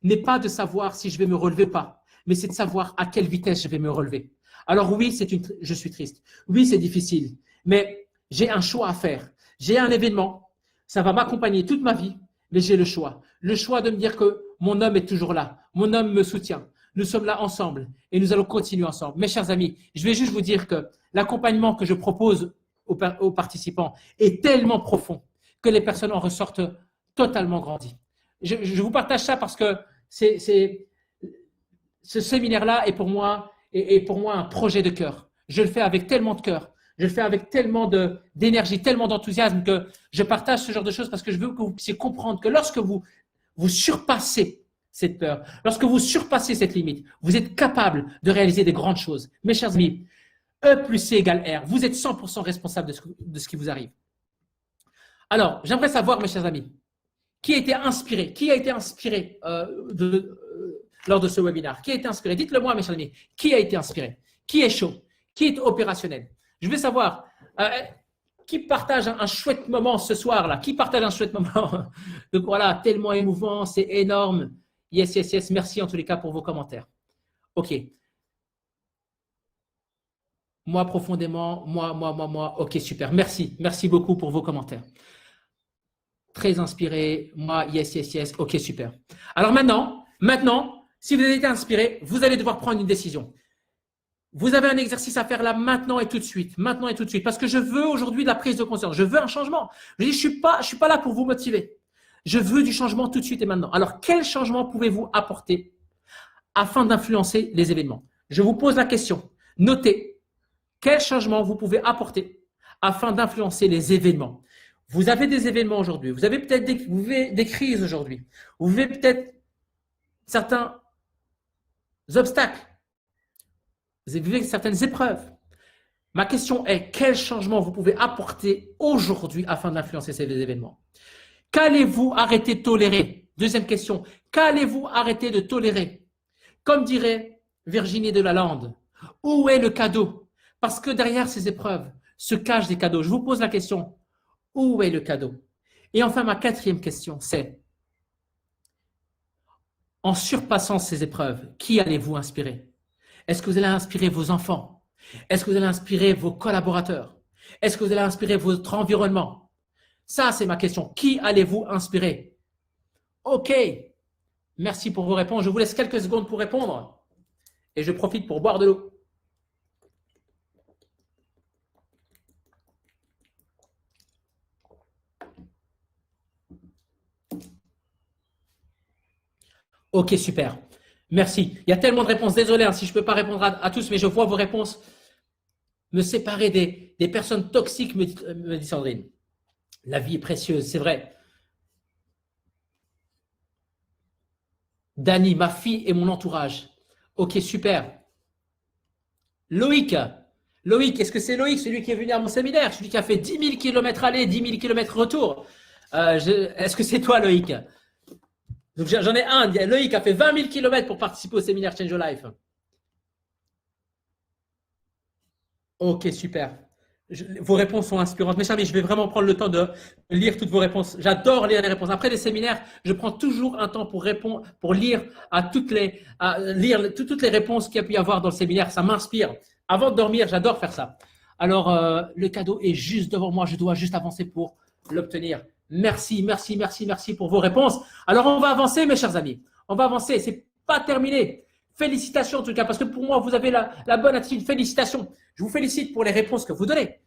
n'est pas de savoir si je vais me relever ou pas, mais c'est de savoir à quelle vitesse je vais me relever. Alors oui, je suis triste. Oui, c'est difficile, mais j'ai un choix à faire. J'ai un événement, ça va m'accompagner toute ma vie, mais j'ai le choix. Le choix de me dire que mon homme est toujours là. Mon homme me soutient. Nous sommes là ensemble et nous allons continuer ensemble. Mes chers amis, je vais juste vous dire que l'accompagnement que je propose aux participants est tellement profond que les personnes en ressortent totalement grandies. Je vous partage ça parce que ce séminaire-là est pour moi un projet de cœur. Je le fais avec tellement de cœur. Je le fais avec tellement d'énergie, tellement d'enthousiasme que je partage ce genre de choses parce que je veux que vous puissiez comprendre que lorsque vous surpassez cette peur, lorsque vous surpassez cette limite, vous êtes capable de réaliser des grandes choses. Mes chers amis, E plus C égale R. Vous êtes 100% responsable de ce qui vous arrive. Alors, j'aimerais savoir, mes chers amis, Qui a été inspiré? Qui a été inspiré lors de ce webinaire? Qui a été inspiré? Dites-le moi, mes chers amis. Qui a été inspiré? Qui est chaud? Qui est opérationnel? Je veux savoir, qui partage un chouette moment ce soir-là? Qui partage un chouette moment? Donc voilà, tellement émouvant, c'est énorme. Yes, yes, yes. Merci en tous les cas pour vos commentaires. OK. Moi, profondément, moi. OK, super. Merci. Merci beaucoup pour vos commentaires. Très inspiré. Moi, yes, yes, yes. OK, super. Alors maintenant, si vous avez été inspiré, vous allez devoir prendre une décision. Vous avez un exercice à faire là maintenant et tout de suite. Maintenant et tout de suite. Parce que je veux aujourd'hui de la prise de conscience. Je veux un changement. Je dis, je suis pas là pour vous motiver. Je veux du changement tout de suite et maintenant. Alors, quel changement pouvez-vous apporter afin d'influencer les événements? Je vous pose la question. Notez quel changement vous pouvez apporter afin d'influencer les événements. Vous avez des événements aujourd'hui. Vous avez peut-être des crises aujourd'hui. Vous avez peut-être certains obstacles. Vous vivez certaines épreuves. Ma question est, quel changement vous pouvez apporter aujourd'hui afin d'influencer ces événements? Qu'allez-vous arrêter de tolérer? Deuxième question, qu'allez-vous arrêter de tolérer? Comme dirait Virginie de Lalande, où est le cadeau? Parce que derrière ces épreuves se cachent des cadeaux. Je vous pose la question, où est le cadeau? Et enfin, ma quatrième question, c'est, en surpassant ces épreuves, qui allez-vous inspirer? Est-ce que vous allez inspirer vos enfants? Est-ce que vous allez inspirer vos collaborateurs? Est-ce que vous allez inspirer votre environnement? Ça, c'est ma question. Qui allez-vous inspirer? OK. Merci pour vos réponses. Je vous laisse quelques secondes pour répondre. Et je profite pour boire de l'eau. OK, super. Merci. Il y a tellement de réponses. Désolé si je ne peux pas répondre à tous, mais je vois vos réponses. Me séparer des personnes toxiques, me dit Sandrine. La vie est précieuse, c'est vrai. Dani, ma fille et mon entourage. OK, super. Loïc, est-ce que c'est Loïc, celui qui est venu à mon séminaire, celui qui a fait 10 000 km aller, 10 000 km retour? Est-ce que c'est toi, Loïc? Donc, j'en ai un. Loïc a fait 20 000 km pour participer au séminaire Change Your Life. OK, super. Vos réponses sont inspirantes. Mes chers amis, je vais vraiment prendre le temps de lire toutes vos réponses. J'adore lire les réponses. Après les séminaires, je prends toujours un temps pour répondre, pour lire toutes les réponses qu'il y a pu y avoir dans le séminaire. Ça m'inspire. Avant de dormir, j'adore faire ça. Alors, le cadeau est juste devant moi. Je dois juste avancer pour l'obtenir. Merci pour vos réponses. Alors, on va avancer, mes chers amis. On va avancer. C'est pas terminé. Félicitations en tout cas, parce que pour moi, vous avez la bonne attitude. Félicitations. Je vous félicite pour les réponses que vous donnez.